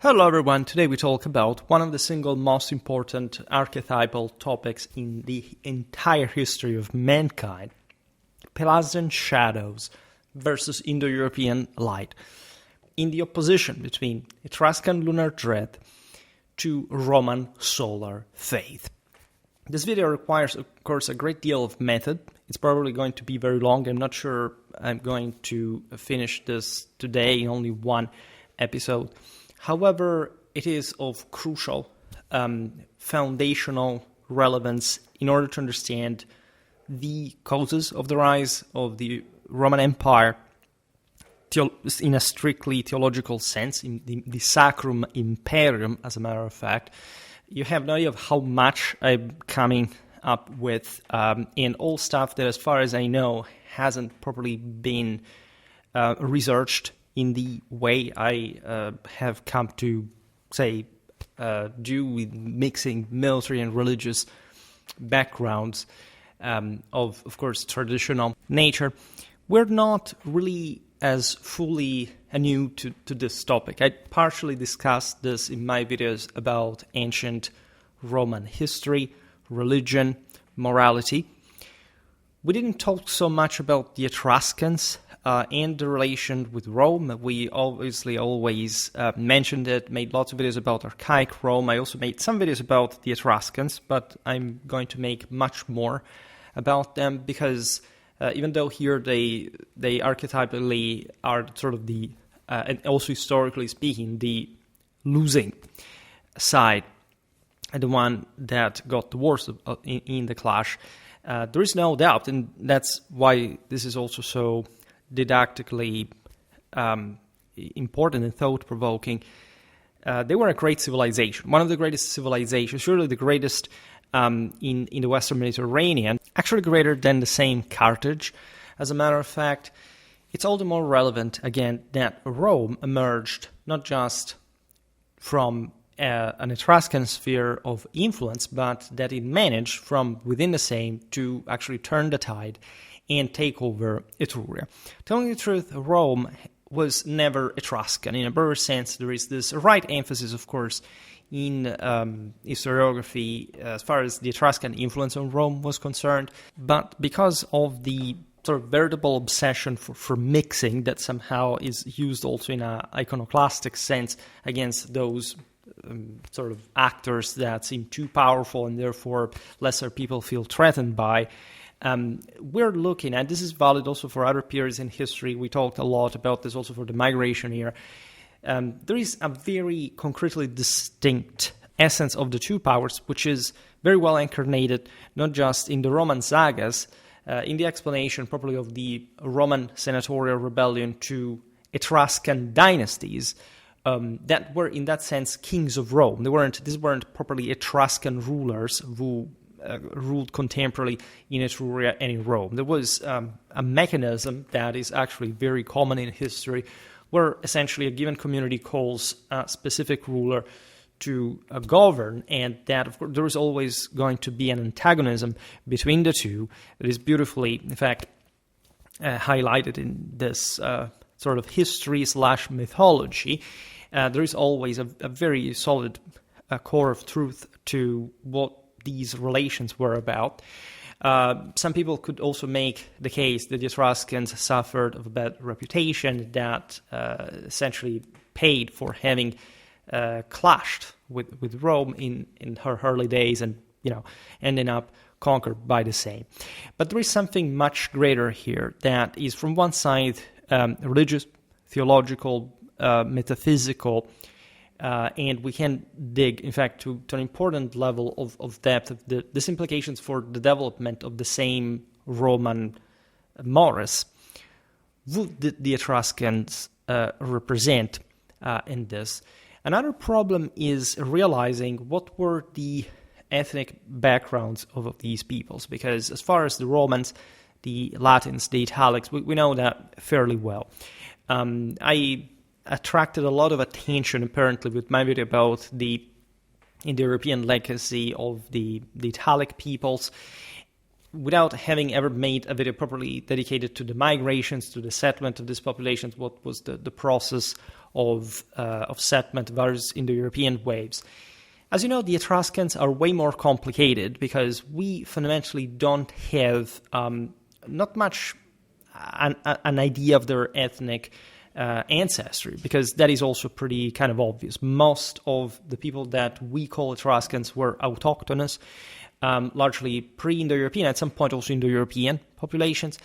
Hello everyone, today we talk about one of the single most important archetypal topics in the entire history of mankind, Pelasgian shadows versus Indo-European light, in the opposition between Etruscan lunar dread to Roman solar faith. This video requires, of course, a great deal of method. It's probably going to be very long. I'm not sure I'm going to finish this today in only one episode. However, it is of crucial, foundational relevance in order to understand the causes of the rise of the Roman Empire in a strictly theological sense, in the Sacrum Imperium, as a matter of fact. You have no idea of how much I'm coming up with, and all stuff that, as far as I know, hasn't properly been researched in the way I have come to, say, do with mixing military and religious backgrounds of course, traditional nature. We're not really as fully new to this topic. I partially discussed this in my videos about ancient Roman history, religion, morality. We didn't talk so much about the Etruscans and the relation with Rome. We obviously always mentioned it, made lots of videos about archaic Rome. I also made some videos about the Etruscans, but I'm going to make much more about them because even though here they archetypally are sort of the, and also historically speaking, the losing side, and the one that got the worst in the clash, there is no doubt, and that's why this is also so didactically important and thought-provoking. They were a great civilization, one of the greatest civilizations, surely the greatest in the Western Mediterranean, actually greater than the same Carthage. As a matter of fact, it's all the more relevant, again, that Rome emerged not just from an Etruscan sphere of influence, but that it managed from within the same to actually turn the tide and take over Etruria. Telling the truth, Rome was never Etruscan. In a broader sense, there is this right emphasis, of course, in historiography as far as the Etruscan influence on Rome was concerned, but because of the sort of veritable obsession for mixing that somehow is used also in an iconoclastic sense against those sort of actors that seem too powerful and therefore lesser people feel threatened by, we're looking at, this is valid also for other periods in history, we talked a lot about this also for the migration era, there is a very concretely distinct essence of the two powers, which is very well incarnated not just in the Roman sagas, in the explanation properly of the Roman senatorial rebellion to Etruscan dynasties, that were in that sense kings of Rome. These weren't properly Etruscan rulers who ruled contemporarily in Etruria and in Rome. There was a mechanism that is actually very common in history, where essentially a given community calls a specific ruler to govern, and that, of course, there is always going to be an antagonism between the two that is beautifully, in fact, highlighted in this sort of history/mythology. There is always a very solid core of truth to what these relations were about. Some people could also make the case that the Etruscans suffered of a bad reputation that essentially paid for having clashed with Rome in her early days and, ending up conquered by the same. But there is something much greater here that is, from one side, religious, theological, metaphysical, and we can dig, in fact, to an important level of depth of these implications for the development of the same Roman Morris. Would the Etruscans represent in this? Another problem is realizing what were the ethnic backgrounds of these peoples, because as far as the Romans, the Latins, the Italics, we know that fairly well. I attracted a lot of attention, apparently, with my video about the Indo-European legacy of the Italic peoples. without having ever made a video properly dedicated to the migrations, to the settlement of these populations, what was the process of settlement versus Indo-European waves. As you know, the Etruscans are way more complicated because we fundamentally don't have not much an idea of their ethnic ancestry, because that is also pretty kind of obvious. Most of the people that we call Etruscans were autochthonous, largely pre-Indo-European, at some point also Indo-European populations.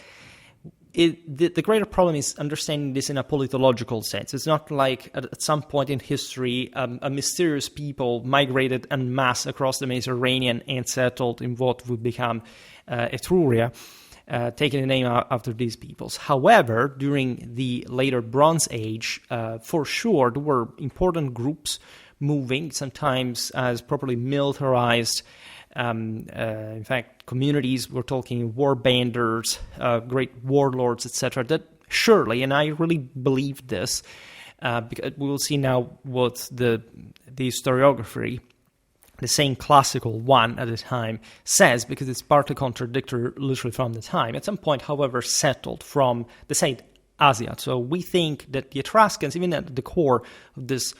The greater problem is understanding this in a politological sense. It's not like at some point in history a mysterious people migrated en masse across the Mediterranean and settled in what would become Etruria, taking the name after these peoples. However, during the later Bronze Age, for sure, there were important groups moving, sometimes as properly militarized. In fact, communities, we're talking warbanders, great warlords, etc. That surely, and I really believe this, because we will see now what the historiography, the same classical one at the time, says, because it's partly contradictory literally from the time. At some point, however, settled from the side Asia. So we think that the Etruscans, even at the core of this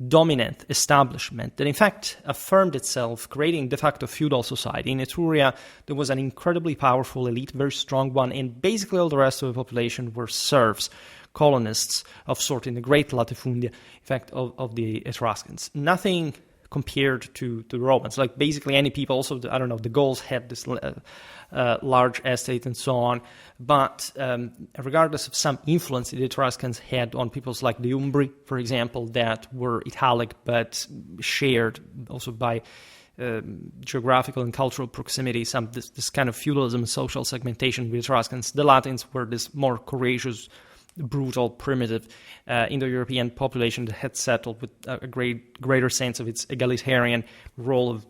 dominant establishment that in fact affirmed itself, creating de facto feudal society. In Etruria, there was an incredibly powerful elite, very strong one, and basically all the rest of the population were serfs, colonists of sort in the great latifundia, in fact, of the Etruscans. Nothing compared to the Romans. Like basically any people, also, the Gauls had this large estate and so on. But regardless of some influence the Etruscans had on peoples like the Umbri, for example, that were Italic but shared also by geographical and cultural proximity, this kind of feudalism and social segmentation with Etruscans. The Latins were this more courageous, brutal, primitive Indo-European population that had settled with a greater sense of its egalitarian role of,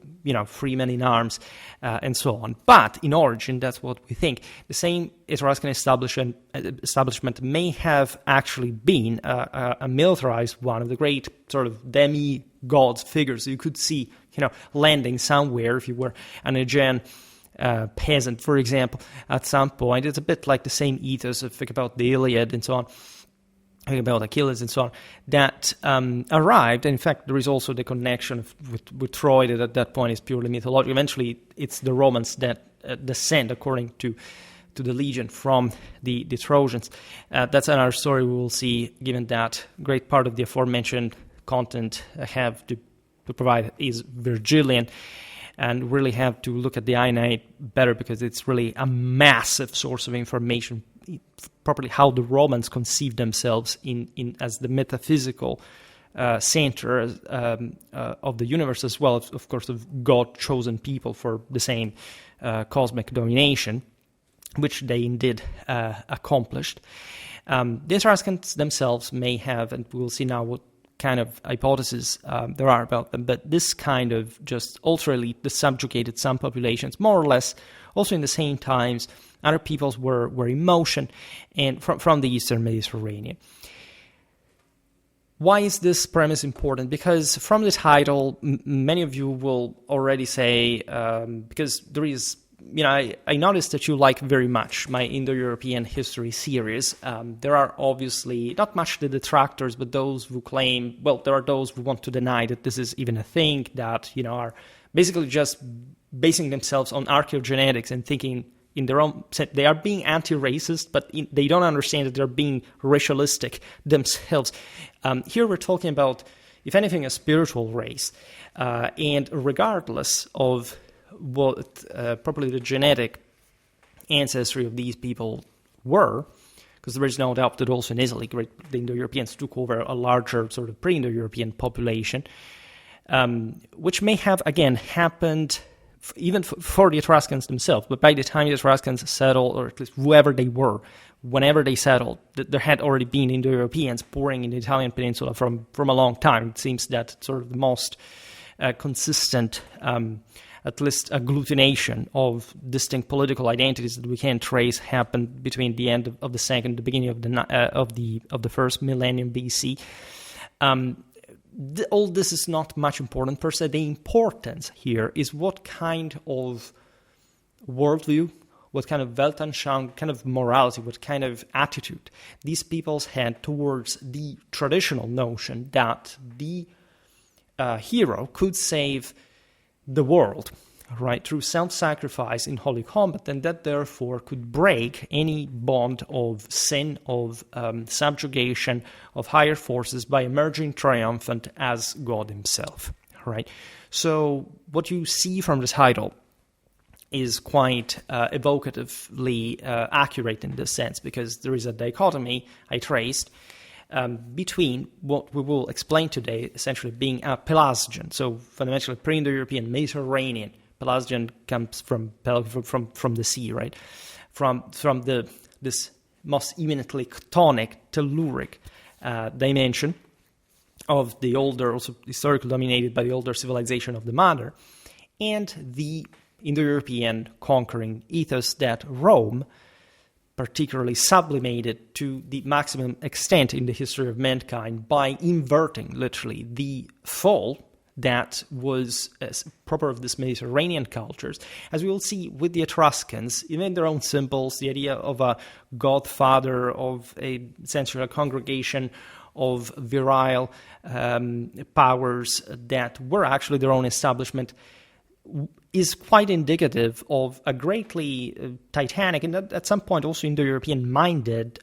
freemen in arms and so on. But in origin, that's what we think. The same Etruscan establishment may have actually been a militarized one of the great sort of demi-gods figures you could see, landing somewhere if you were an Aegean peasant, for example, at some point. It's a bit like the same ethos, think about the Iliad and so on, think about Achilles and so on, that arrived. And in fact, there is also the connection with Troy that at that point is purely mythological. Eventually, it's the Romans that descend, according to the legend, from the Trojans. That's another story we will see, given that great part of the aforementioned content I have to provide is Virgilian, and really have to look at the Aeneid better, because it's really a massive source of information, properly how the Romans conceived themselves in as the metaphysical center of the universe, as well as, of course, of God-chosen people for the same cosmic domination, which they indeed accomplished. The Etruscans themselves may have, and we'll see now what kind of hypotheses there are about them, but this kind of just ultra-elite, the subjugated some populations, more or less, also in the same times, other peoples were in motion, and from the Eastern Mediterranean. Why is this premise important? Because from the title, many of you will already say, because there is, I noticed that you like very much my Indo-European history series. There are obviously not much the detractors, but those who claim, there are those who want to deny that this is even a thing, that, are basically just basing themselves on archaeogenetics and thinking in their own sense they are being anti-racist, but they don't understand that they're being racialistic themselves. Here we're talking about, if anything, a spiritual race. And regardless of what probably the genetic ancestry of these people were, because there is no doubt that also in Italy, the Indo-Europeans took over a larger sort of pre-Indo-European population, which may have, again, happened even for the Etruscans themselves. But by the time the Etruscans settled, or at least whoever they were, whenever they settled, there had already been Indo-Europeans pouring in the Italian peninsula from a long time. It seems that sort of the most consistent at least agglutination of distinct political identities that we can trace happened between the end of the second, the beginning of the first millennium BC. All this is not much important per se. The importance here is what kind of worldview, what kind of Weltanschauung, kind of morality, what kind of attitude these peoples had towards the traditional notion that the hero could save the world, right, through self-sacrifice in holy combat, and that therefore could break any bond of sin, of subjugation of higher forces by emerging triumphant as God himself, right? So what you see from the title is quite evocatively accurate in this sense, because there is a dichotomy I traced between what we will explain today, essentially being a Pelasgian, so fundamentally pre-Indo-European, Mediterranean. Pelasgian comes from the sea, right? From this most eminently tectonic, telluric dimension of the older, also historically dominated by the older civilization of the Mother, and the Indo-European conquering ethos that Rome particularly sublimated to the maximum extent in the history of mankind by inverting, literally, the fall that was proper of these Mediterranean cultures. As we will see with the Etruscans, even their own symbols, the idea of a godfather, of essentially a congregation of virile powers that were actually their own establishment, is quite indicative of a greatly titanic and at some point also Indo-European-minded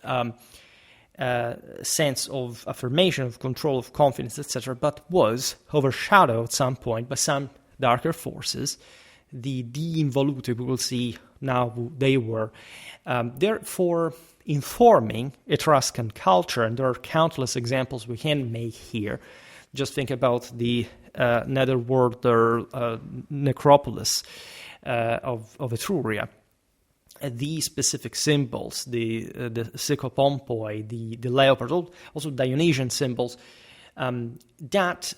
sense of affirmation, of control, of confidence, etc., but was overshadowed at some point by some darker forces. The involute, we will see now who they were. Therefore, informing Etruscan culture, and there are countless examples we can make here. Just think about the netherworlder necropolis of Etruria. These specific symbols, the psychopompoi, the leopard, also Dionysian symbols, that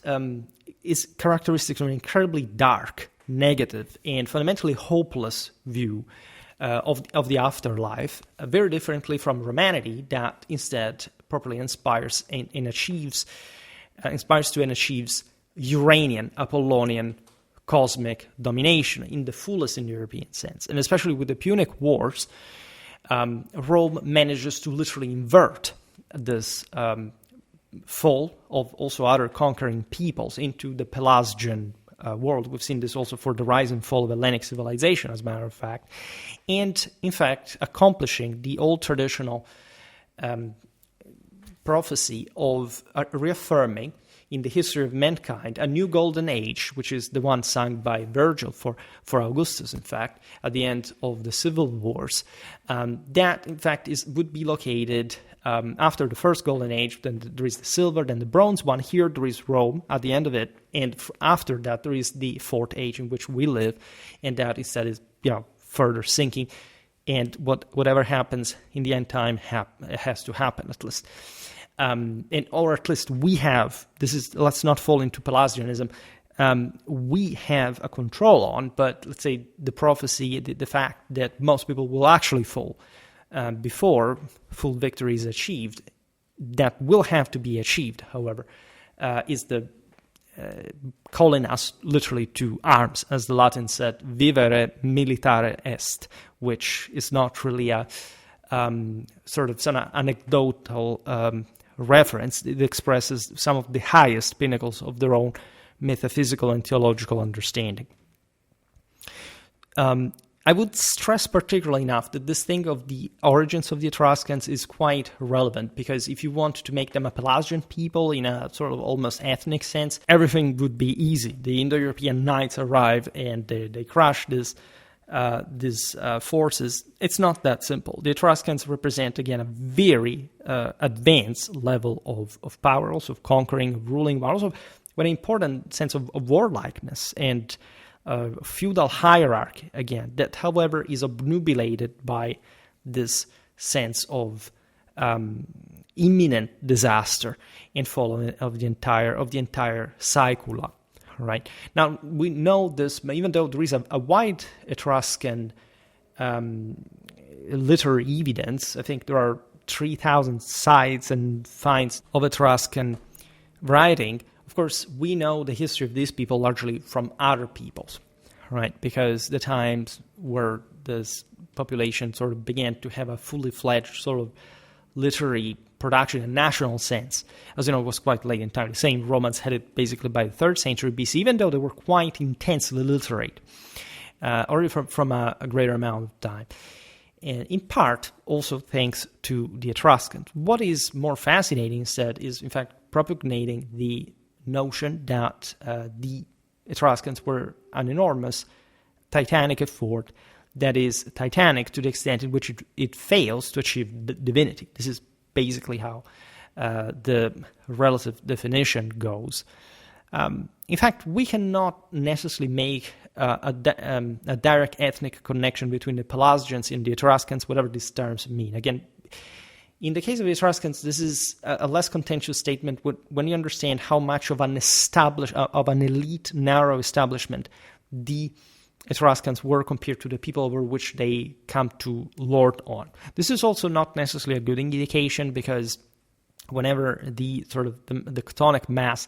is characteristic of an incredibly dark, negative, and fundamentally hopeless view of the afterlife, very differently from Romanity, that instead properly inspires and achieves Uranian, Apollonian, cosmic domination in the fullest Indo-European sense. And especially with the Punic Wars, Rome manages to literally invert this fall of also other conquering peoples into the Pelasgian world. We've seen this also for the rise and fall of Hellenic civilization, as a matter of fact. And, in fact, accomplishing the old traditional prophecy of reaffirming in the history of mankind a new golden age, which is the one sung by Virgil for Augustus, in fact, at the end of the civil wars. That, in fact, would be located after the first golden age. Then there is the silver, then the bronze one. Here there is Rome at the end of it, and after that there is the fourth age in which we live, and that instead is further sinking. And whatever happens in the end time has to happen at least. Or at least we have, let's not fall into Pelasgianism, we have a control on, but let's say the prophecy, the fact that most people will actually fall before full victory is achieved, that will have to be achieved, however, is the calling us literally to arms, as the Latin said, vivere militare est, which is not really a sort of some anecdotal reference. It expresses some of the highest pinnacles of their own metaphysical and theological understanding. I would stress particularly enough that this thing of the origins of the Etruscans is quite relevant, because if you want to make them a Pelasgian people in a sort of almost ethnic sense, everything would be easy. The Indo-European knights arrive and they crush these forces. It's not that simple. The Etruscans represent, again, a very advanced level of power, also of conquering, ruling, but also with an important sense of warlikeness and feudal hierarchy, again, that, however, is obnubilated by this sense of imminent disaster and fall of the entire saecula. Right. Now, we know this, even though there is a wide Etruscan literary evidence. I think there are 3,000 sites and finds of Etruscan writing. Of course, we know the history of these people largely from other peoples, right? Because the times where this population sort of began to have a fully fledged sort of literary production in a national sense. As you know, it was quite late in time. The same Romans had it basically by the 3rd century BC, even though they were quite intensely literate, already from a greater amount of time. And in part, also thanks to the Etruscans. What is more fascinating instead is, in fact, propagating the notion that the Etruscans were an enormous titanic effort that is titanic to the extent in which it fails to achieve divinity. This is basically how the relative definition goes. In fact, we cannot necessarily make a direct ethnic connection between the Pelasgians and the Etruscans, whatever these terms mean. Again, in the case of the Etruscans, this is a less contentious statement when you understand how much of an elite, narrow establishment the Etruscans were compared to the people over which they come to lord on. This is also not necessarily a good indication, because whenever the tectonic mass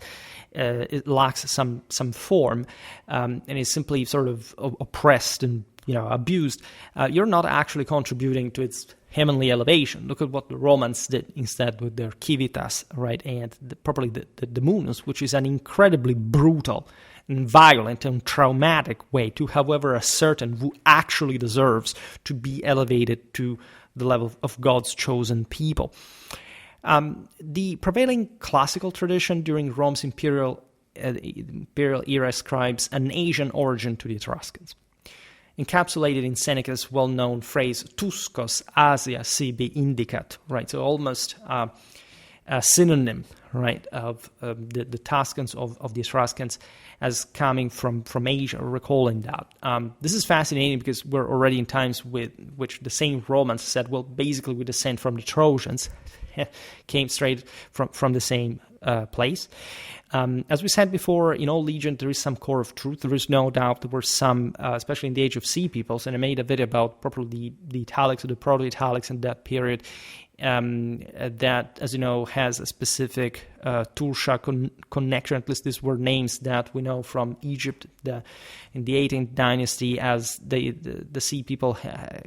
it lacks some form and is simply sort of oppressed and abused, you're not actually contributing to its heavenly elevation. Look at what the Romans did instead with their civitas, right, and properly the munus, which is an incredibly brutal and violent and traumatic way to, however, ascertain who actually deserves to be elevated to the level of God's chosen people. The prevailing classical tradition during Rome's imperial era ascribes an Asian origin to the Etruscans, encapsulated in Seneca's well-known phrase "Tuscos Asia sibi indicat," right? So almost a synonym, right, of the Tuscans of the Etruscans as coming from Asia, recalling that. This is fascinating because we're already in times with which the same Romans said, well, basically we descend from the Trojans, came straight from the same place. As we said before, in all legend there is some core of truth. There is no doubt there were some, especially in the age of sea peoples, and I made a video about properly the italics or the proto-italics in that period, that, as you know, has a specific Tursha connection. At least these were names that we know from Egypt in the 18th dynasty, as the sea people,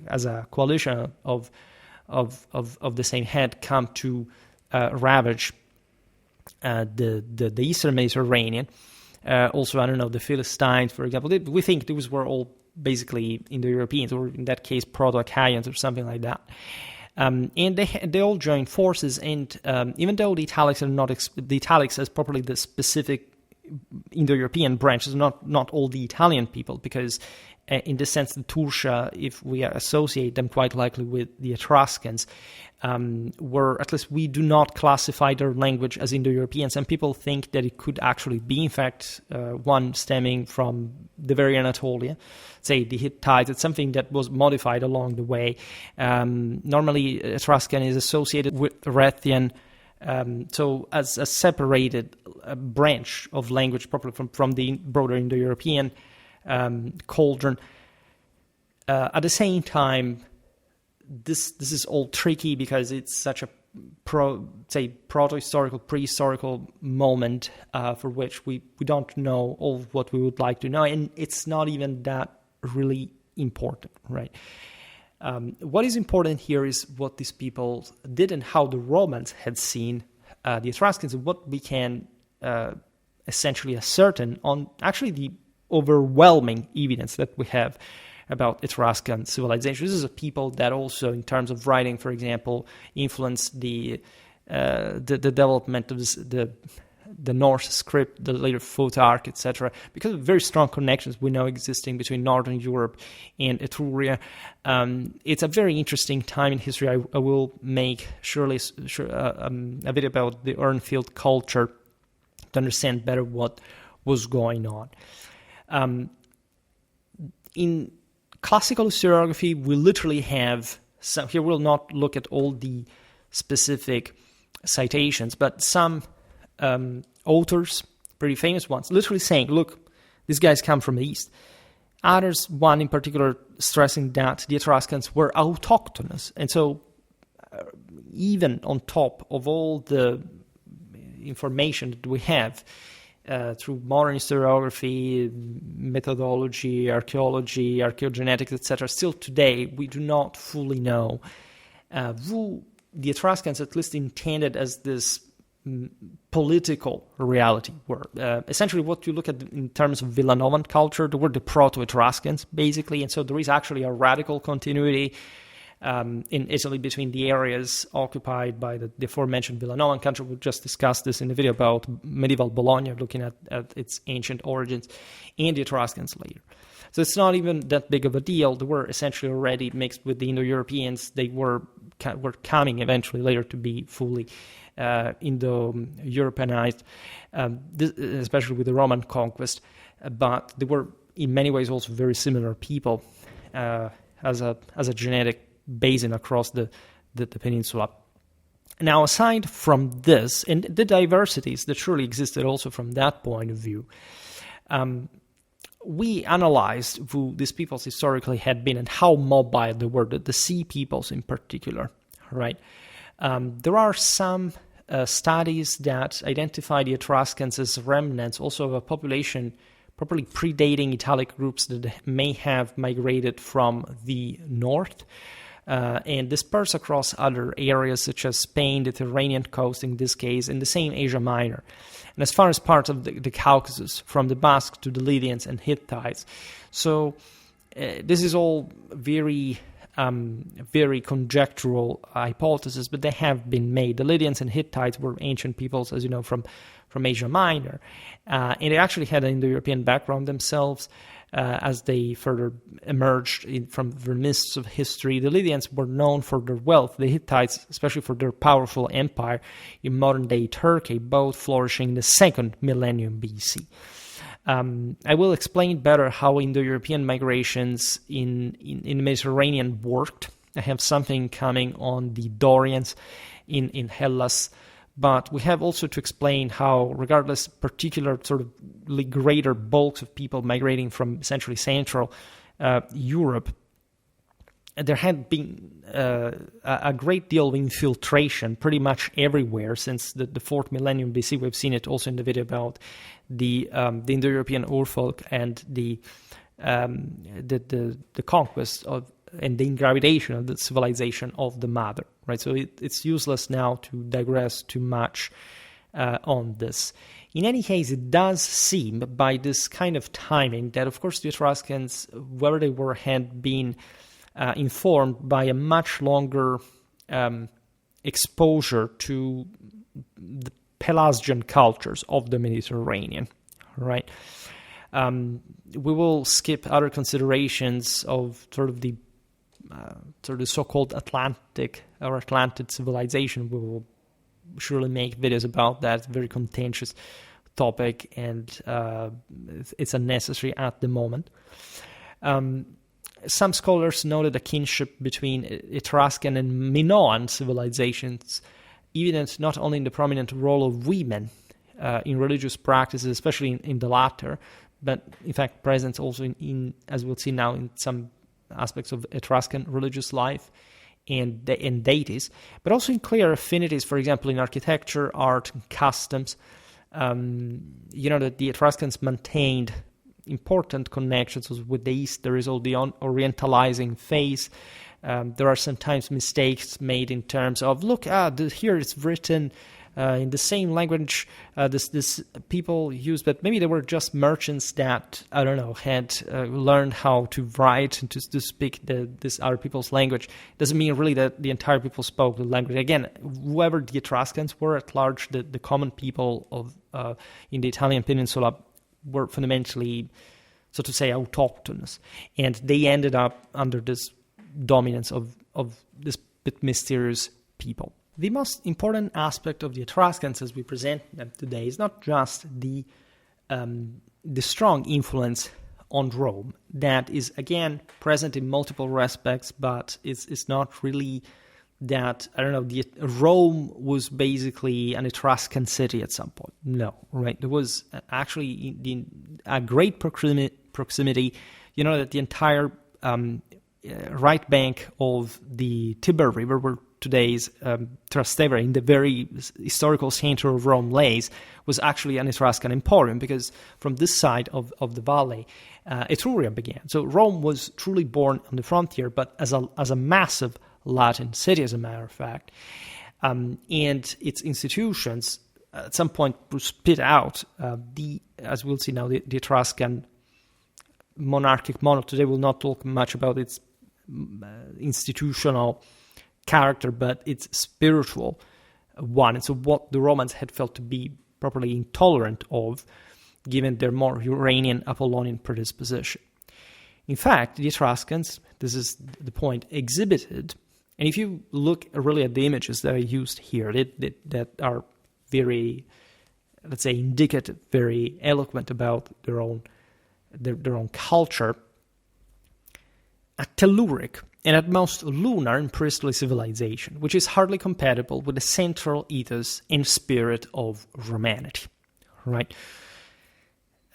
as a coalition of the same head, come to ravage the Eastern Mediterranean. Also, I don't know, the Philistines, for example. We think those were all basically Indo-Europeans, or in that case, Proto-Achaeans or something like that. And they all joined forces, and even though the Italics are not the Italics as properly the specific Indo-European branches, not all the Italian people, because in the sense the Tursha, if we associate them quite likely with the Etruscans, were, at least we do not classify their language as Indo-European. Some people think that it could actually be, in fact, one stemming from the very Anatolia, say the Hittites. It's something that was modified along the way. Normally, Etruscan is associated with Rhethian, so as a separated branch of language, properly from the broader Indo-European cauldron. At the same time, this is all tricky because it's such a proto-historical, prehistorical moment for which we don't know all of what we would like to know, and it's not even that really important, right? What is important here is what these people did and how the Romans had seen the Etruscans, and what we can essentially ascertain on actually the overwhelming evidence that we have about Etruscan civilization. This is a people that also, in terms of writing, for example, influenced the development of the Norse script, the later Futhark, etc., because of very strong connections we know existing between Northern Europe and Etruria. It's a very interesting time in history. I will make surely a video about the Urnfield culture to understand better what was going on. In classical historiography, we literally have some. Here we'll not look at all the specific citations, but some authors, pretty famous ones, literally saying, look, these guys come from the East. Others, one in particular, stressing that the Etruscans were autochthonous. And so even on top of all the information that we have, through modern historiography, methodology, archaeology, archaeogenetics, etc., still today we do not fully know who the Etruscans at least intended as this political reality were. Essentially, what you look at in terms of Villanovan culture, they were the proto-Etruscans, basically, and so there is actually a radical continuity in Italy between the areas occupied by the aforementioned Villanovan culture. We just discussed this in the video about medieval Bologna, looking at its ancient origins, and the Etruscans later. So it's not even that big of a deal. They were essentially already mixed with the Indo-Europeans. They were coming eventually later to be fully Indo-Europeanized, especially with the Roman conquest. But they were in many ways also very similar people as a genetic basin across the peninsula. Now, aside from this, and the diversities that surely existed also from that point of view, we analyzed who these peoples historically had been and how mobile they were, the sea peoples in particular, right? There are some studies that identify the Etruscans as remnants also of a population probably predating Italic groups that may have migrated from the north and dispersed across other areas such as Spain, the Tyrrhenian coast in this case, and the same Asia Minor. And as far as parts of the Caucasus, from the Basques to the Lydians and Hittites. So this is all very conjectural hypotheses, but they have been made. The Lydians and Hittites were ancient peoples, as you know, from Asia Minor. And they actually had an Indo-European background themselves as they further emerged from the mists of history. The Lydians were known for their wealth, the Hittites especially for their powerful empire in modern-day Turkey, both flourishing in the second millennium BC. I will explain better how Indo-European migrations in the Mediterranean worked. I have something coming on the Dorians in Hellas, but we have also to explain how, regardless particular sort of greater bulks of people migrating from essentially Central Europe, there had been a great deal of infiltration pretty much everywhere since the 4th millennium BC. We've seen it also in the video about the Indo-European Urfolk and the conquest of and the ingravidation of the civilization of the mother, right? So it's useless now to digress too much on this. In any case, it does seem by this kind of timing that, of course, the Etruscans, wherever they were, had been informed by a much longer exposure to the Pelasgian cultures of the Mediterranean, right? We will skip other considerations of sort of the so-called Atlantic or Atlantid civilization. We will surely make videos about that. Very contentious topic, and it's unnecessary at the moment. Some scholars noted a kinship between Etruscan and Minoan civilizations, evident not only in the prominent role of women in religious practices, especially in the latter, but in fact present also in, as we'll see now, in some aspects of Etruscan religious life and deities, but also in clear affinities, for example, in architecture, art, and customs. You know that the Etruscans maintained important connections with the East. There is all the orientalizing phase. There are sometimes mistakes made in terms of, look, here it's written in the same language this people use, but maybe they were just merchants that, I don't know, had learned how to write and to speak this other people's language. Doesn't mean really that the entire people spoke the language. Again, whoever the Etruscans were at large, the common people of in the Italian peninsula were fundamentally, so to say, autochthonous, and they ended up under this dominance of this bit mysterious people. The most important aspect of the Etruscans as we present them today is not just the strong influence on Rome that is, again, present in multiple respects, but it's not really that, I don't know, Rome was basically an Etruscan city at some point. No, right? There was actually a great proximity. You know that the entire right bank of the Tiber River, where today's Trastevere, in the very historical center of Rome lays, was actually an Etruscan emporium, because from this side of the valley, Etruria began. So Rome was truly born on the frontier, but as a massive Latin city, as a matter of fact. And its institutions at some point spit out as we'll see now, the Etruscan monarchic model. Today we'll not talk much about its institutional character, but its spiritual one. And so what the Romans had felt to be properly intolerant of, given their more Uranian Apollonian predisposition. In fact, the Etruscans, this is the point, exhibited, and if you look really at the images that are used here, that are very, let's say, indicative, very eloquent about their own culture, a telluric and at most lunar and priestly civilization, which is hardly compatible with the central ethos and spirit of Romanity. Right?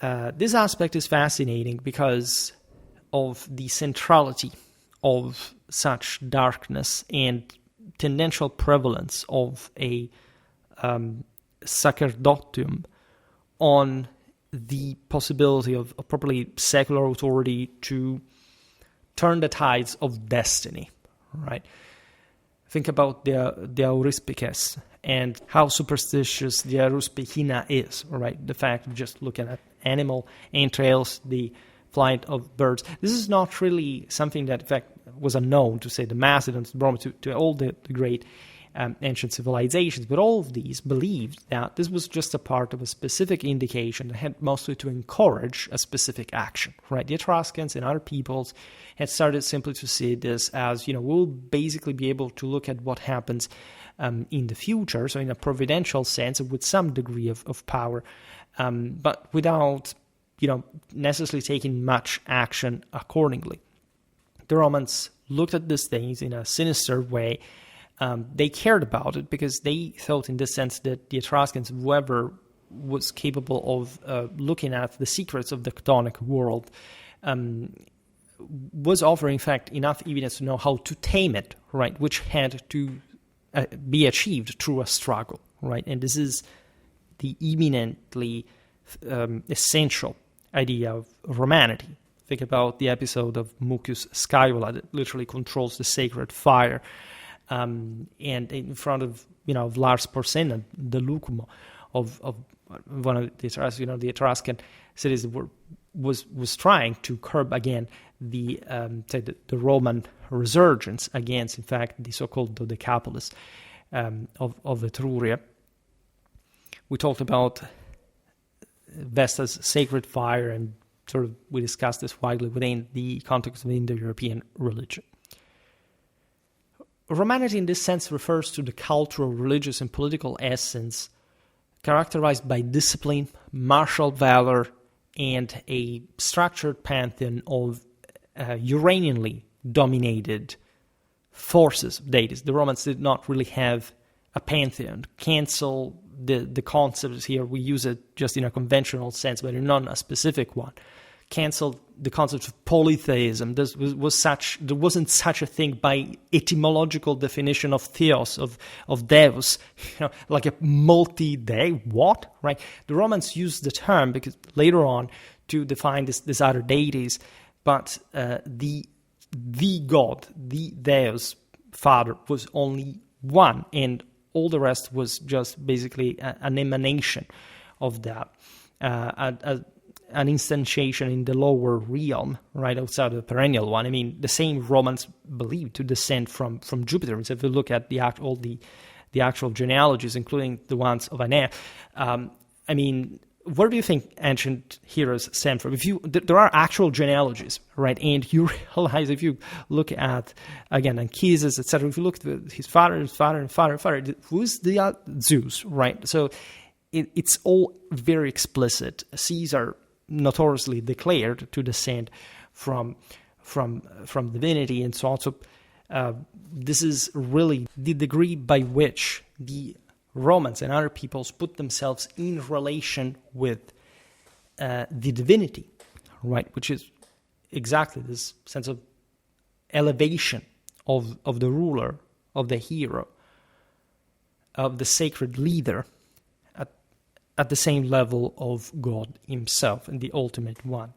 This aspect is fascinating because of the centrality of such darkness and tendential prevalence of a sacerdotium on the possibility of properly secular authority to turn the tides of destiny, right? Think about the aruspices and how superstitious the aruspicina is, right? The fact of just looking at animal entrails, the flight of birds. This is not really something that, in fact, was unknown to, say, the Macedons, the Romans, to all the great ancient civilizations, but all of these believed that this was just a part of a specific indication that had mostly to encourage a specific action, right? The Etruscans and other peoples had started simply to see this as, we'll basically be able to look at what happens in the future, so in a providential sense, with some degree of power, but without, necessarily taking much action accordingly. The Romans looked at these things in a sinister way. They cared about it because they thought, in this sense, that the Etruscans, whoever was capable of looking at the secrets of the tectonic world, was offering, in fact, enough evidence to know how to tame it, right, which had to be achieved through a struggle, right? And this is the eminently essential idea of Romanity. Think about the episode of Mucius Scaevola that literally controls the sacred fire. And in front of of Lars Porsena, the Lucumo of one of the Etruscan cities that was trying to curb again the Roman resurgence against, in fact, the so-called Dodecapolis of Etruria. We talked about Vesta's sacred fire, and sort of we discussed this widely within the context of Indo-European religion. Romanity in this sense refers to the cultural, religious, and political essence characterized by discipline, martial valor, and a structured pantheon of Uranianly dominated forces of deities. The Romans did not really have a pantheon. Cancel the concept here. We use it just in a conventional sense, but not a specific one. Cancel the concept of polytheism. There wasn't such a thing by etymological definition of theos, of deus, like a multi-day. What? Right? The Romans used the term because later on to define these other deities, but the god, the deus, father, was only one, and all the rest was just basically an emanation of that. An instantiation in the lower realm, right outside of the perennial one. I mean, the same Romans believed to descend from Jupiter. So if you look at the actual genealogies, including the ones of Aeneas, where do you think ancient heroes stem from? There are actual genealogies, right? And you realize, if you look at, again, Anchises, etc., if you look at his father, who's the Zeus, right? So it's all very explicit. Caesar notoriously declared to descend from divinity, and so on. So this is really the degree by which the Romans and other peoples put themselves in relation with the divinity, right? Which is exactly this sense of elevation of the ruler of the hero, of the sacred leader, at the same level of God himself and the ultimate one.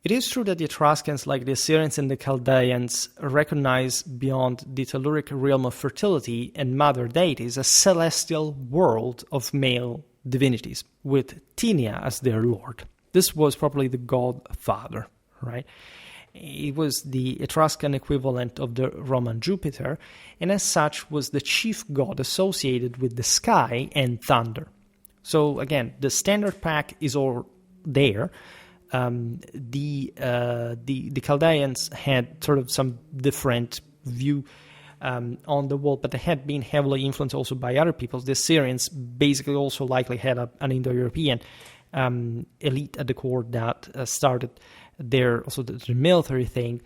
It is true that the Etruscans, like the Assyrians and the Chaldeans, recognize beyond the telluric realm of fertility and mother deities a celestial world of male divinities, with Tinia as their lord. This was probably the god father, right? It was the Etruscan equivalent of the Roman Jupiter, and as such was the chief god associated with the sky and thunder. So again, the standard pack is all there. The Chaldeans had sort of some different view on the world, but they had been heavily influenced also by other peoples. The Assyrians basically also likely had an Indo-European elite at the court that started their also the military thing.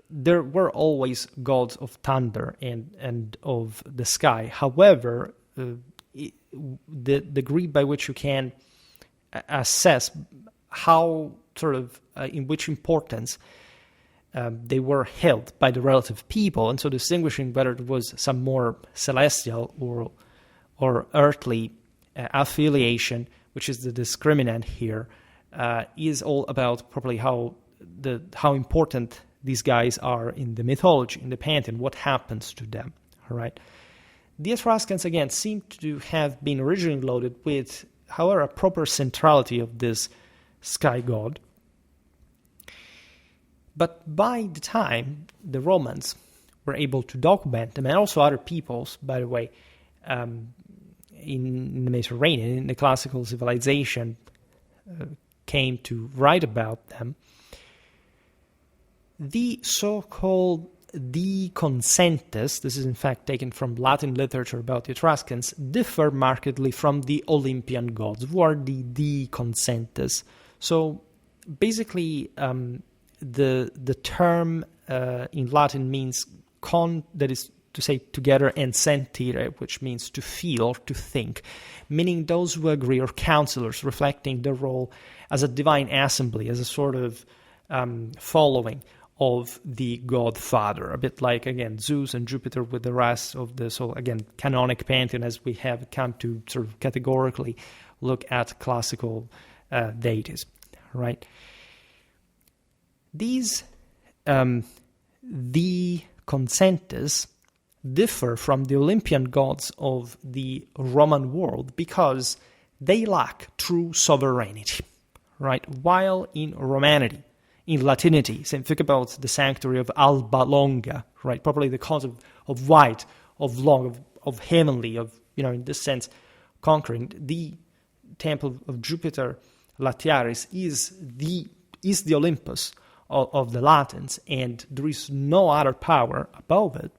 There were always gods of thunder and of the sky. However, the degree by which you can assess how sort of in which importance they were held by the relative people, and so distinguishing whether it was some more celestial or earthly affiliation, which is the discriminant here, is all about probably how important these guys are in the mythology, in the pantheon, what happens to them. All right. The Etruscans again seem to have been originally loaded with, however, a proper centrality of this sky god. But by the time the Romans were able to document them, and also other peoples, by the way, in the Mediterranean, in the classical civilization, came to write about them, the so-called deconsentes, this is in fact taken from Latin literature about the Etruscans, differ markedly from the Olympian gods. Who are the deconsentes? So basically, the term in Latin means con, that is to say together, and sentire, which means to feel or to think, meaning those who agree, or counselors, reflecting their role as a divine assembly, as a sort of following of the god father, a bit like, again, Zeus and Jupiter with the rest of the, so again, canonic pantheon, as we have come to sort of categorically look at classical deities, right? These the consentes differ from the Olympian gods of the Roman world because they lack true sovereignty, right? While in Romanity, in Latinity, so think about the sanctuary of Alba Longa, right? Probably the cause of white, of long, of heavenly, of, in this sense, conquering. The temple of Jupiter Latiaris is the Olympus of the Latins, and there is no other power above it.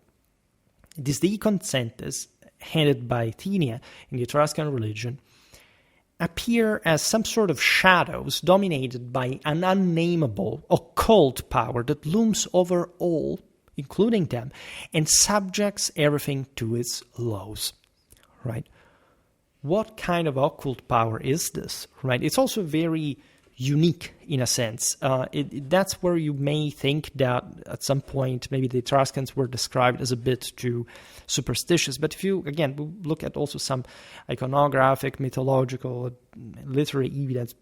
These deconsentes, headed by Tinia in the Etruscan religion, appear as some sort of shadows dominated by an unnameable, occult power that looms over all, including them, and subjects everything to its laws, right? What kind of occult power is this, right? It's also very unique in a sense. That's where you may think that at some point maybe the Etruscans were described as a bit too superstitious. But if you, again, look at also some iconographic, mythological, literary evidence,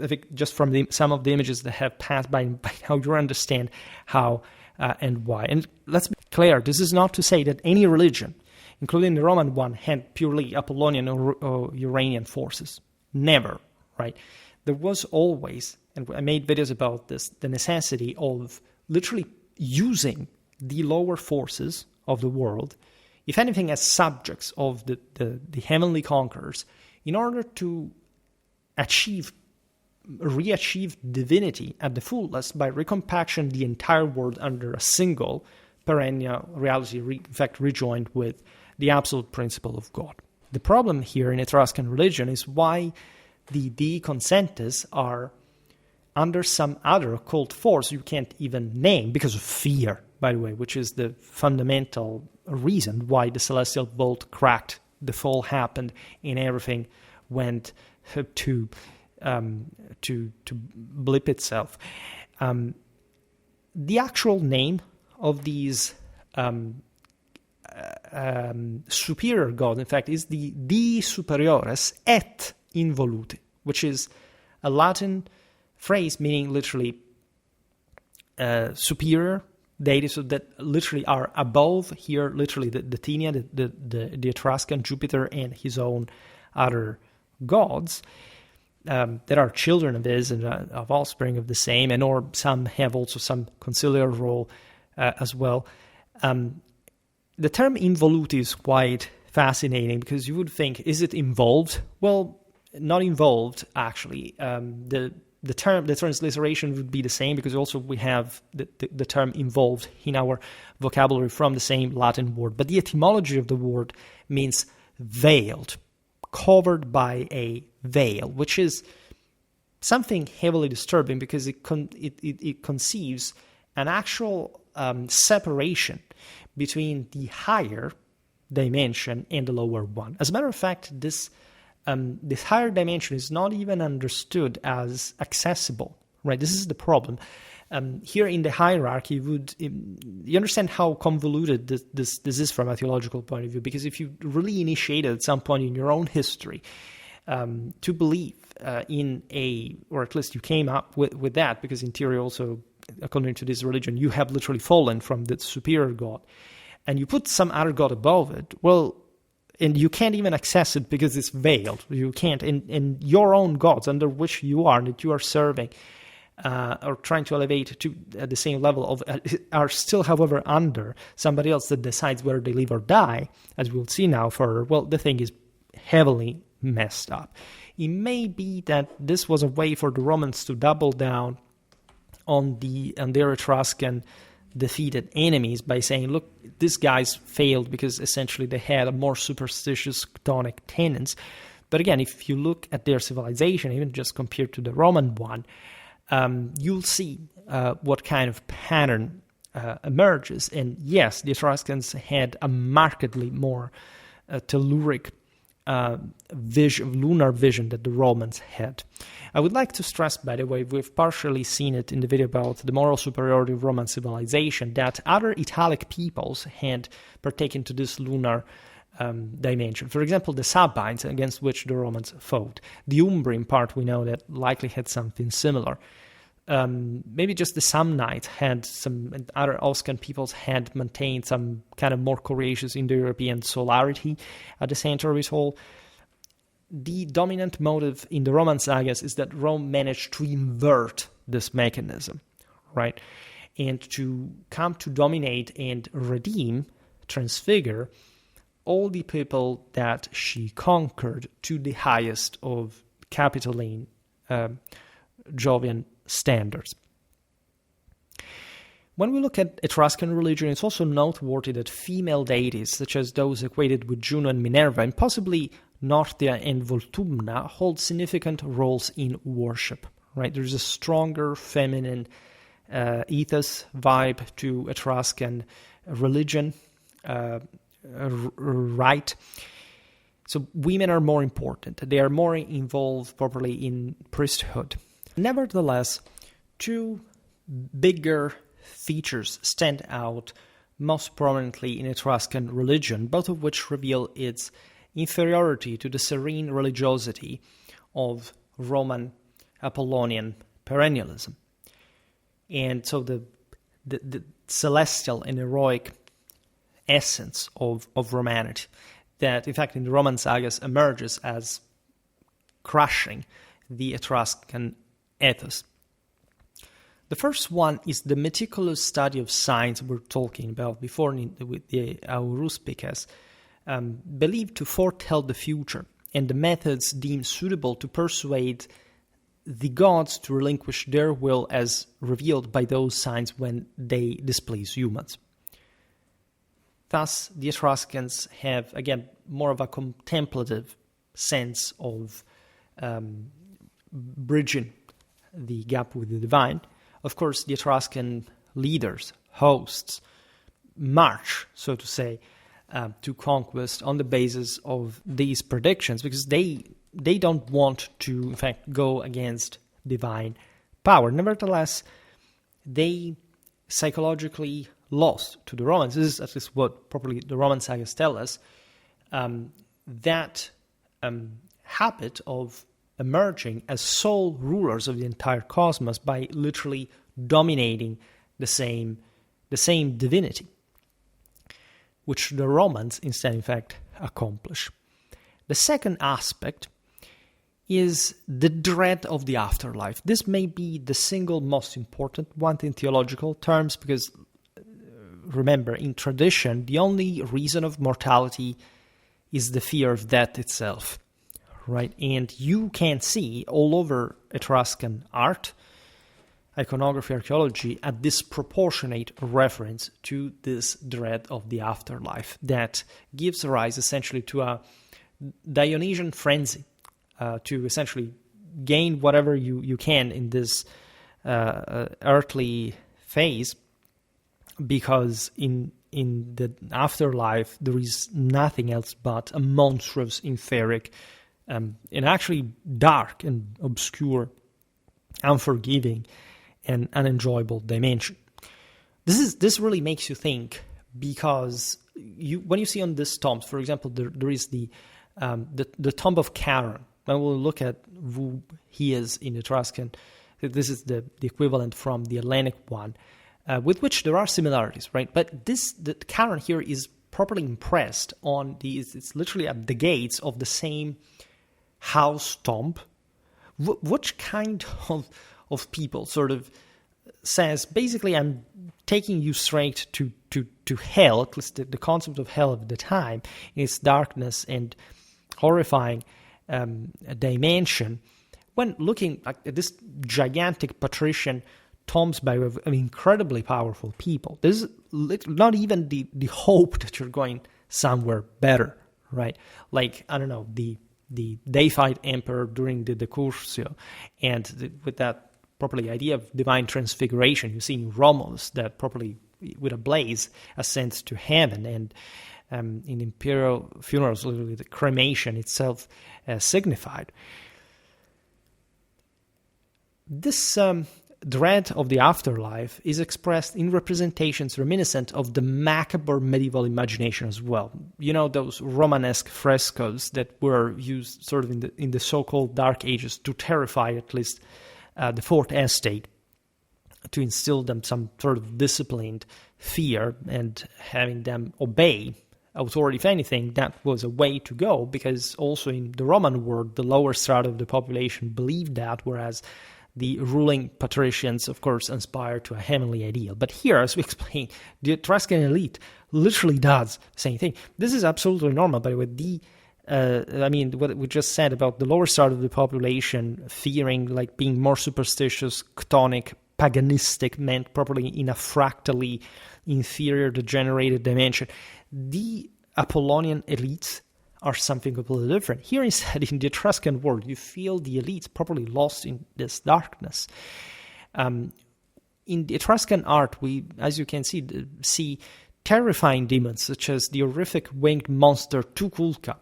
I think just from some of the images that have passed by now, you understand how and why. And let's be clear, this is not to say that any religion, including the Roman one, had purely Apollonian or Uranian forces. Never, right? There was always, and I made videos about this, the necessity of literally using the lower forces of the world, if anything, as subjects of the heavenly conquerors, in order to re-achieve divinity at the fullest by recompaction the entire world under a single perennial reality, in fact rejoined with the absolute principle of God. The problem here in Etruscan religion is why the deconsentes are under some other occult force you can't even name, because of fear, by the way, which is the fundamental reason why the celestial vault cracked, the fall happened, and everything went to blip itself. The actual name of these superior god, in fact, is the de superiores et involute, which is a Latin phrase meaning literally superior deities, so that literally are above here, literally the Athenia, the Etruscan, Jupiter, and his own other gods that are children of his and of offspring of the same, and or some have also some conciliar role as well. The term involute is quite fascinating because you would think, is it involved? Well, not involved, actually. The transliteration would be the same because also we have the term involved in our vocabulary from the same Latin word. But the etymology of the word means veiled, covered by a veil, which is something heavily disturbing because it conceives an actual separation between the higher dimension and the lower one. As a matter of fact, this higher dimension is not even understood as accessible, right? This is the problem. Here in the hierarchy, you understand how convoluted this is from a theological point of view, because if you really initiated at some point in your own history to believe in or at least you came up with that, because in theory also, according to this religion, you have literally fallen from the superior god, and you put some other god above it, well, and you can't even access it because it's veiled. You can't, and your own gods under which you are, that you are serving, or trying to elevate to at the same level of, are still, however, under somebody else that decides whether they live or die, as we'll see now further. Well, the thing is heavily messed up. It may be that this was a way for the Romans to double down on their Etruscan defeated enemies by saying, look, these guys failed because essentially they had a more superstitious tectonic tenets. But again, if you look at their civilization, even just compared to the Roman one, you'll see what kind of pattern emerges. And yes, the Etruscans had a markedly more telluric lunar vision that the Romans had. I would like to stress, by the way, we've partially seen it in the video about the moral superiority of Roman civilization, that other Italic peoples had partaken to this lunar dimension. For example, the Sabines, against which the Romans fought. The Umbrian part, we know that likely had something similar. Maybe just the Samnites had some, and other Oscan peoples had maintained some kind of more courageous Indo-European solarity at the center of it all. The dominant motive in the Roman sagas is that Rome managed to invert this mechanism, right? And to come to dominate and redeem, transfigure all the people that she conquered to the highest of Capitoline Jovian standards. When we look at Etruscan religion, it's also noteworthy that female deities, such as those equated with Juno and Minerva, and possibly Nortia and Voltumna, hold significant roles in worship. Right? There's a stronger feminine ethos vibe to Etruscan religion, right? So women are more important. They are more involved properly in priesthood. Nevertheless, two bigger features stand out most prominently in Etruscan religion, both of which reveal its inferiority to the serene religiosity of Roman Apollonian perennialism. And so the celestial and heroic essence of Romanity that, in fact, in the Roman sagas emerges as crushing the Etruscan ethos. The first one is the meticulous study of signs we're talking about before with the aruspices, believed to foretell the future, and the methods deemed suitable to persuade the gods to relinquish their will as revealed by those signs when they displease humans. Thus, the Etruscans have, again, more of a contemplative sense of bridging the gap with the divine. Of course, the Etruscan leaders, hosts, march, so to say, to conquest on the basis of these predictions, because they don't want to, in fact, go against divine power. Nevertheless, they psychologically lost to the Romans. This is at least what probably the Roman sagas tell us. That habit of emerging as sole rulers of the entire cosmos by literally dominating the same divinity, which the Romans instead, in fact, accomplish. The second aspect is the dread of the afterlife. This may be the single most important one in theological terms, because remember, in tradition, the only reason of mortality is the fear of death itself, right? And you can see all over Etruscan art, iconography, archaeology, a disproportionate reference to this dread of the afterlife that gives rise essentially to a Dionysian frenzy, to essentially gain whatever you can in this earthly phase, because in the afterlife there is nothing else but a monstrous, etheric, and actually dark and obscure, unforgiving, and unenjoyable dimension. This really makes you think, because when you see on these tombs, for example, there is the tomb of Charon. When we'll look at who he is in Etruscan, this is the equivalent from the Hellenic one, with which there are similarities, right? But the Charon here is properly impressed on it's literally at the gates of the same house tomb. Which kind of people sort of says, basically, I'm taking you straight to hell, at least the concept of hell of the time, in its darkness and horrifying dimension, when looking at this gigantic patrician tombs by incredibly powerful people. There's not even the hope that you're going somewhere better, right? Like, I don't know, the deified emperor during the Decursio, and with that properly idea of divine transfiguration, you see in Romulus that properly with a blaze ascends to heaven, and in imperial funerals, literally the cremation itself signified. This dread of the afterlife is expressed in representations reminiscent of the macabre medieval imagination as well. You know, those Romanesque frescoes that were used sort of in the so-called Dark Ages to terrify at least the Fourth Estate, to instill them some sort of disciplined fear and having them obey authority. If anything, that was a way to go, because also in the Roman world, the lower strata of the population believed that, whereas the ruling patricians, of course, aspire to a heavenly ideal. But here, as we explained, the Etruscan elite literally does the same thing. This is absolutely normal, by the way. What we just said about the lower strata of the population fearing, like, being more superstitious, chthonic, paganistic, meant properly in a fractally inferior, degenerated dimension. The Apollonian elites are something completely different. Here instead, in the Etruscan world, you feel the elites properly lost in this darkness. In the Etruscan art, we, as you can see terrifying demons such as the horrific winged monster Tukulka,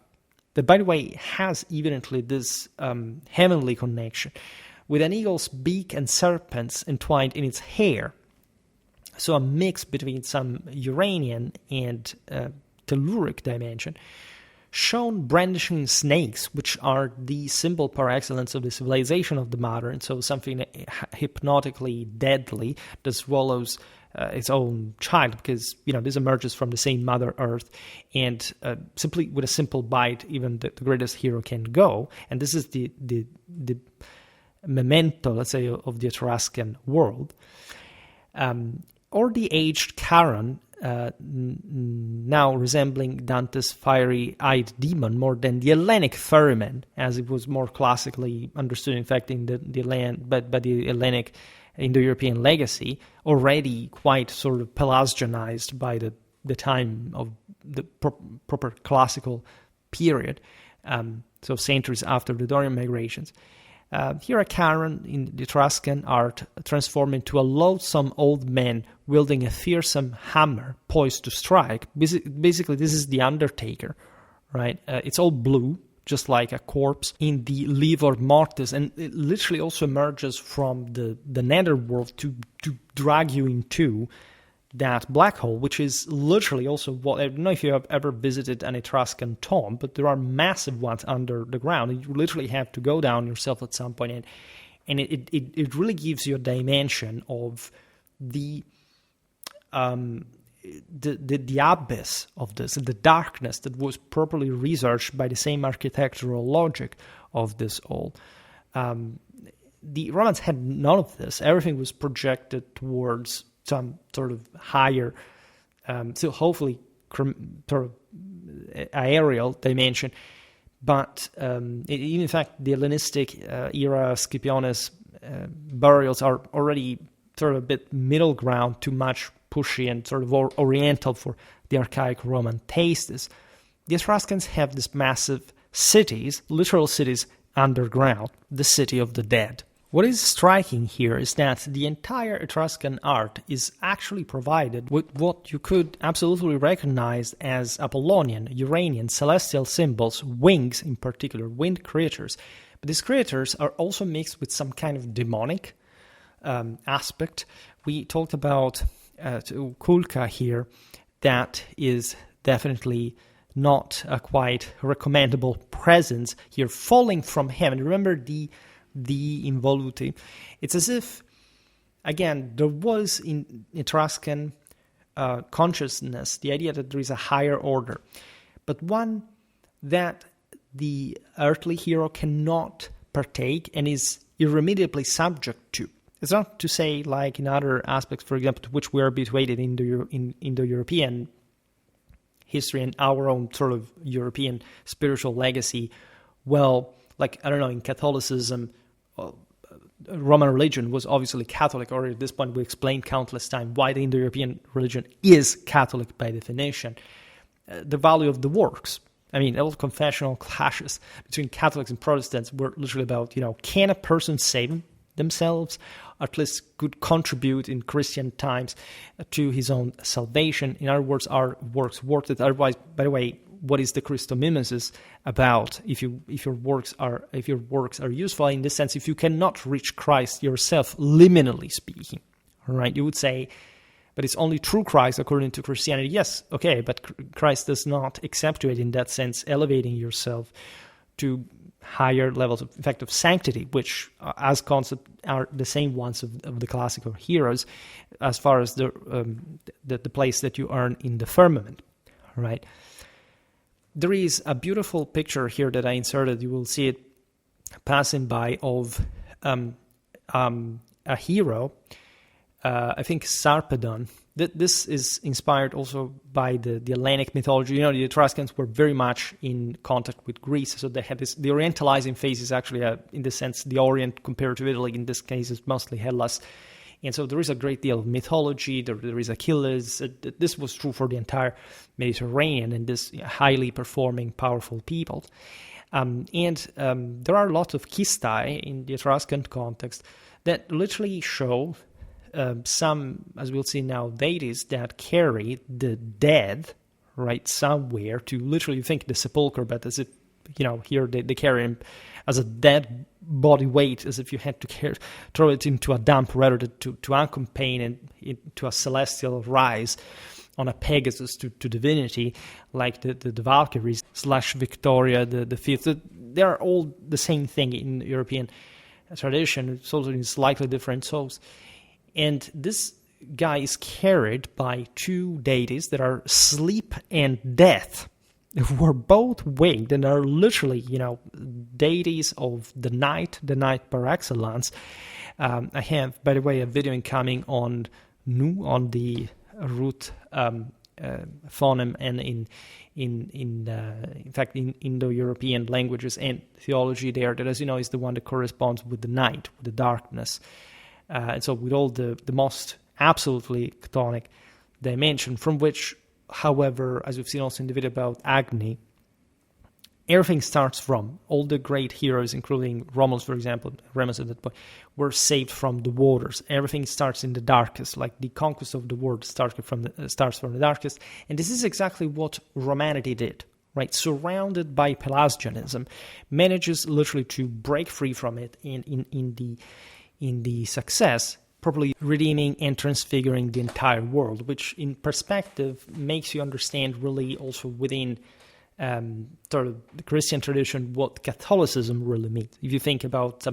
that, by the way, has evidently this heavenly connection, with an eagle's beak and serpents entwined in its hair. So a mix between some Uranian and Telluric dimension, shown brandishing snakes, which are the symbol par excellence of the civilization of the modern, so something hypnotically deadly that swallows its own child, because, you know, this emerges from the same Mother Earth, and simply with a simple bite, even the greatest hero can go. And this is the memento, let's say, of the Etruscan world. Or the aged Charon, now resembling Dante's fiery-eyed demon more than the Hellenic ferryman, as it was more classically understood, in fact, in the land, but by the Hellenic Indo-European legacy, already quite sort of Pelasgianized by the time of the proper classical period, so centuries after the Dorian migrations. Here a Charon in the Etruscan art transformed into a loathsome old man wielding a fearsome hammer poised to strike. Basically, this is the Undertaker, right? It's all blue, just like a corpse in the Livor Mortis, and it literally also emerges from the netherworld to drag you into that black hole, which is literally also what, I don't know if you have ever visited an Etruscan tomb, but there are massive ones under the ground. You literally have to go down yourself at some point, and it really gives you a dimension of the abyss of this, the darkness that was properly researched by the same architectural logic of this all. The Romans had none of this. Everything was projected towards some sort of higher, so hopefully sort of aerial dimension. But in fact, the Hellenistic era Scipiones burials are already sort of a bit middle ground, too much pushy and sort of oriental for the archaic Roman tastes. The Etruscans have these massive cities, literal cities underground, the city of the dead. What is striking here is that the entire Etruscan art is actually provided with what you could absolutely recognize as Apollonian, Uranian, celestial symbols, wings in particular, winged creatures. But these creatures are also mixed with some kind of demonic aspect. We talked about Kulka here. That is definitely not a quite recommendable presence here, falling from heaven. Remember the involute. It's as if, again, there was in Etruscan consciousness the idea that there is a higher order, but one that the earthly hero cannot partake and is irremediably subject to. It's not to say, like in other aspects, for example, to which we are habituated in Indo-European history and our own sort of European spiritual legacy. Well, like, I don't know, in Catholicism, Roman religion was obviously Catholic, or at this point we explained countless times why the Indo-European religion is Catholic by definition. The value of the works. I mean, all confessional clashes between Catholics and Protestants were literally about, can a person save themselves, or at least could contribute in Christian times to his own salvation? In other words, are works worth it? Otherwise, by the way, what is the Christomimesis about? If your works are useful in this sense, if you cannot reach Christ yourself, liminally speaking, all right, you would say, but it's only through Christ according to Christianity. Yes, okay, but Christ does not accentuate in that sense, elevating yourself to higher levels of, in fact, of sanctity, which as concept are the same ones of the classical heroes, as far as the place that you earn in the firmament, all right? There is a beautiful picture here that I inserted. You will see it passing by of a hero, I think Sarpedon. This is inspired also by the Hellenic mythology. The Etruscans were very much in contact with Greece, so they had this. The Orientalizing phase is actually, in the sense, the Orient compared to Italy. In this case, is mostly Hellas. And so there is a great deal of mythology. There is Achilles. This was true for the entire Mediterranean and this highly performing, powerful people. And there are a lot of kistae in the Etruscan context that literally show some, as we'll see now, deities that carry the dead, right, somewhere to literally think the sepulcher, but as if, here they carry him as a dead body weight, as if you had to throw it into a dump rather than to accompany it into a celestial rise on a Pegasus to divinity, like the Valkyries / Victoria the Fifth. They are all the same thing in European tradition. It's also in slightly different souls. And this guy is carried by two deities that are sleep and death, who are both winged and are literally, deities of the night par excellence. I have, by the way, a video incoming on the root phoneme and in fact in Indo-European languages and theology there, that, as you know, is the one that corresponds with the night, with the darkness. And so with all the most absolutely tectonic dimension, from which, however, as we've seen also in the video about Agni, everything starts from. All the great heroes, including Romulus, for example, Remus at that point, were saved from the waters. Everything starts in the darkest, like the conquest of the world starts from the darkest. And this is exactly what Romanity did, right? Surrounded by Pelasgianism, manages literally to break free from it, and in the success properly redeeming and transfiguring the entire world, which in perspective makes you understand really also within sort of the Christian tradition what Catholicism really means. If you think about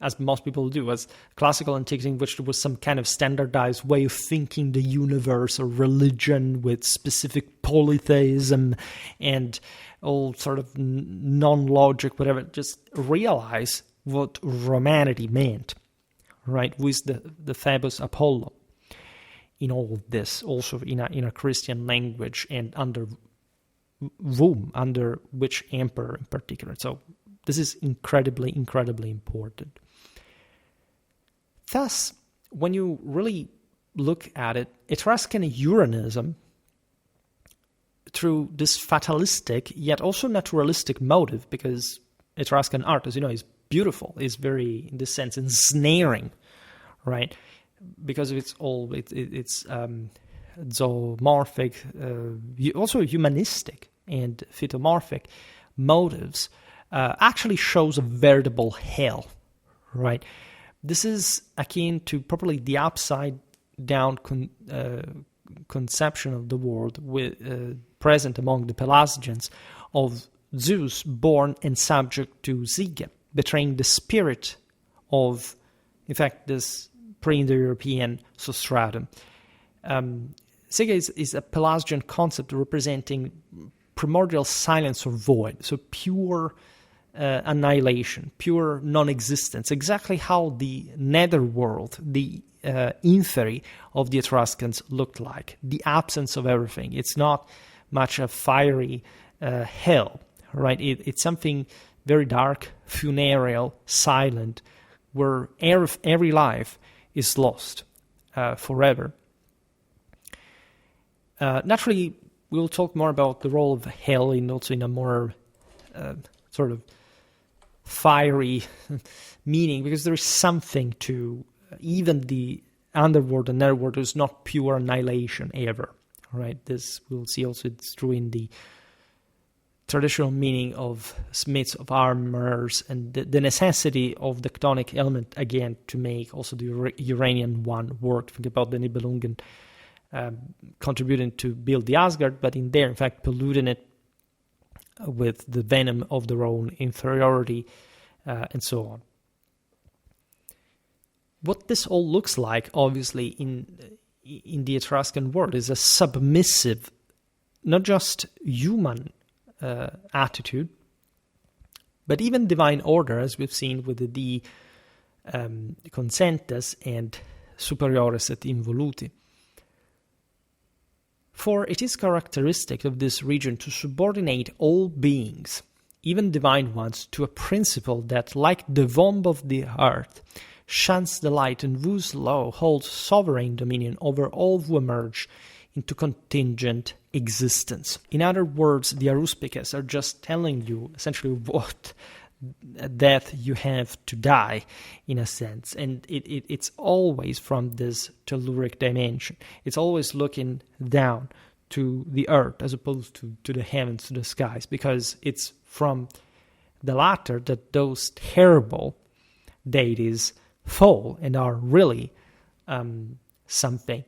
as most people do, as classical antiquity, in which there was some kind of standardized way of thinking the universe or religion with specific polytheism and all sort of non-logic, whatever, just realize what Romanity meant, right? With the Phoebus Apollo in all of this, also in a Christian language and under whom, under which emperor in particular. So this is incredibly, incredibly important. Thus, when you really look at it, Etruscan Uranism, through this fatalistic yet also naturalistic motive, because Etruscan art, as you know, is beautiful, is very, in this sense, ensnaring, right? Because it's all, it's zoomorphic, also humanistic and phytomorphic motives, actually shows a veritable hell, right? This is akin to probably the upside-down conception of the world present among the Pelasgians of Zeus born and subject to Ziga, betraying the spirit of, in fact, this pre-Indo-European substratum. Ziga is a Pelasgian concept representing primordial silence or void, so pure annihilation, pure non-existence, exactly how the netherworld, the inferi of the Etruscans looked like, the absence of everything. It's not much a fiery hell, right? It's something very dark, funereal, silent, where every life is lost forever. Naturally, we'll talk more about the role of hell also in a more sort of fiery meaning, because there is something to even the underworld and netherworld is not pure annihilation ever, right? This we'll see also it's true in the traditional meaning of smiths, of armors, and the necessity of the tectonic element again to make also the Uranian one work. Think about the Nibelungen contributing to build the Asgard, but in there, in fact, polluting it with the venom of their own inferiority, and so on. What this all looks like, obviously, in the Etruscan world is a submissive, not just human attitude, but even divine order, as we've seen with the consentes and superiores et involuti. For it is characteristic of this region to subordinate all beings, even divine ones, to a principle that, like the womb of the earth, shuns the light and whose law holds sovereign dominion over all who emerge into contingent existence. In other words, the aruspices are just telling you essentially what death you have to die, in a sense. And it's always from this telluric dimension. It's always looking down to the earth as opposed to the heavens, to the skies, because it's from the latter that those terrible deities fall and are really something.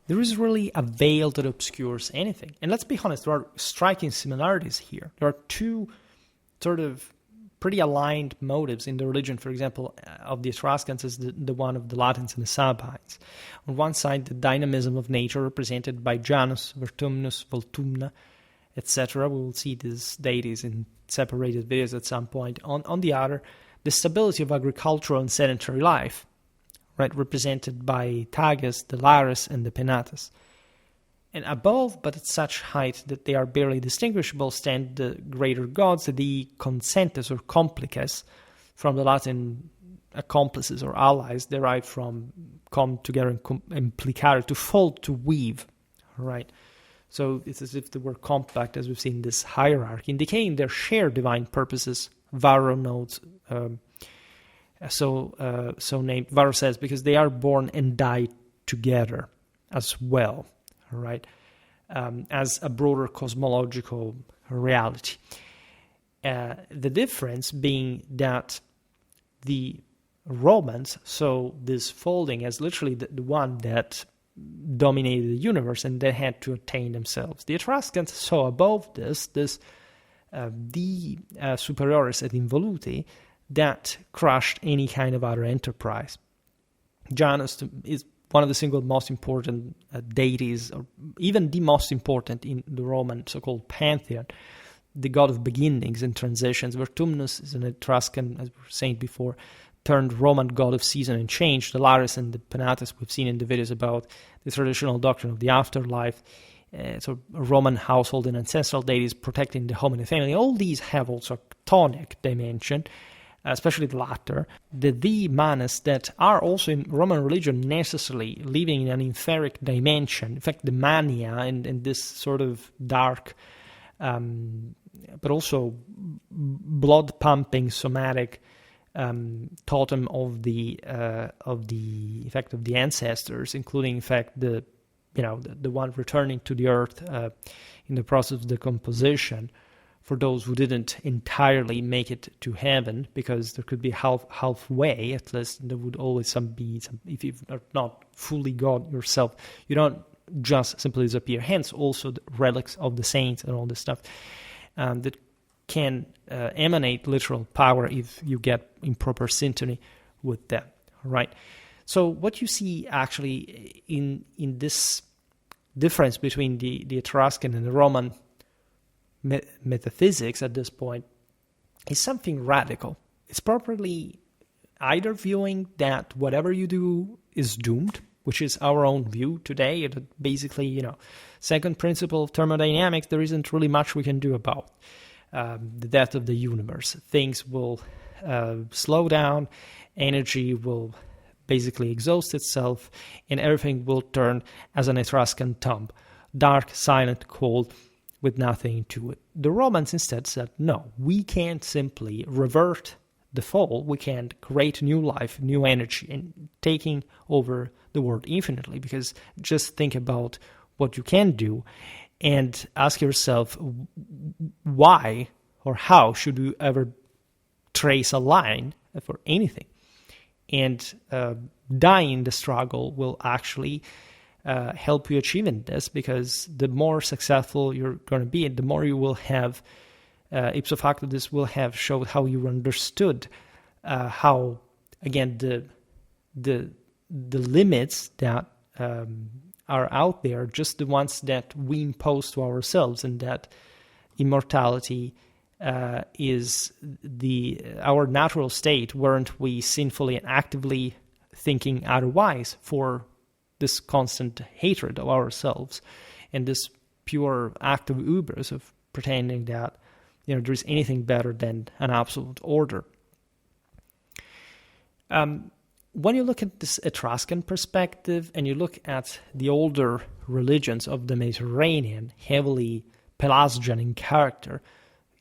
There is really a veil that obscures anything. And let's be honest, there are striking similarities here. There are two sort of pretty aligned motives in the religion, for example, of the Etruscans is the one of the Latins and the Sabines. On one side, the dynamism of nature represented by Janus, Vertumnus, Voltumna, etc. We will see these deities in separated videos at some point. On the other, the stability of agricultural and sedentary life, right, represented by Tagus, the Lares, and the Penates. And above, but at such height that they are barely distinguishable, stand the greater gods, the consentes or complices, from the Latin accomplices or allies, derived from come together and implicare, to fold, to weave, right? So it's as if they were compact, as we've seen this hierarchy, indicating their shared divine purposes. Varro notes, so named, Varro says, because they are born and die together as well. Right, as a broader cosmological reality. The difference being that the Romans saw this folding as literally the one that dominated the universe, and they had to attain themselves. The Etruscans saw above this the superiores et involuti that crushed any kind of other enterprise. Janus is one of the single most important deities, or even the most important in the Roman so-called pantheon, the god of beginnings and transitions. Vertumnus is an Etruscan, as we were saying before, turned Roman god of season and change. The Lares and the Penates we've seen in the videos about the traditional doctrine of the afterlife, so Roman household and ancestral deities protecting the home and the family. All these have also a tectonic dimension, especially the latter. The manes that are also in Roman religion necessarily living in an inferic dimension. In fact, the mania and this sort of dark, but also blood-pumping somatic totem of the effect of the ancestors, including in fact the one returning to the earth in the process of decomposition, for those who didn't entirely make it to heaven, because there could be halfway, at least there would always be some, if you are not fully God yourself, you don't just simply disappear. Hence also the relics of the saints and all this stuff that can emanate literal power if you get in proper synchrony with them, right? So what you see actually in this difference between the Etruscan and the Roman metaphysics at this point is something radical. It's properly either viewing that whatever you do is doomed, which is our own view today, that basically, second principle of thermodynamics, there isn't really much we can do about the death of the universe. Things will slow down, energy will basically exhaust itself, and everything will turn as an Etruscan tomb, dark, silent, cold, with nothing to it. The Romans instead said, no, we can't simply revert the fall, we can't create new life, new energy, and taking over the world infinitely, because just think about what you can do and ask yourself why or how should you ever trace a line for anything. And dying in the struggle will actually help you achieving this, because the more successful you're going to be, and the more you will have, ipso facto, this will have showed how you understood how, again, the limits that are out there, just the ones that we impose to ourselves, and that immortality is our natural state, weren't we sinfully and actively thinking otherwise for this constant hatred of ourselves and this pure act of hubris of pretending that there is anything better than an absolute order. When you look at this Etruscan perspective and you look at the older religions of the Mediterranean, heavily Pelasgian in character,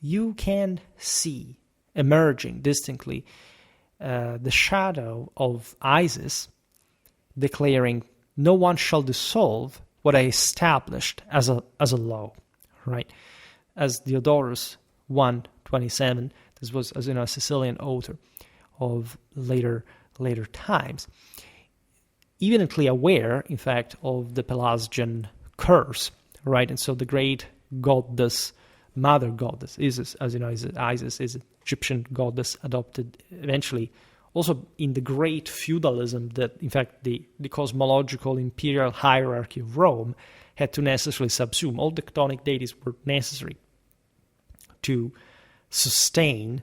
you can see emerging distinctly the shadow of Isis declaring, "No one shall dissolve what I established as a law," right? As Diodorus 1:27, this was, as a Sicilian author of later times, evidently aware, in fact, of the Pelasgian curse, right? And so the great goddess, mother goddess, Isis, as you know, Isis is an Egyptian goddess adopted eventually also in the great feudalism that, in fact, the cosmological imperial hierarchy of Rome had to necessarily subsume. All the tectonic deities were necessary to sustain,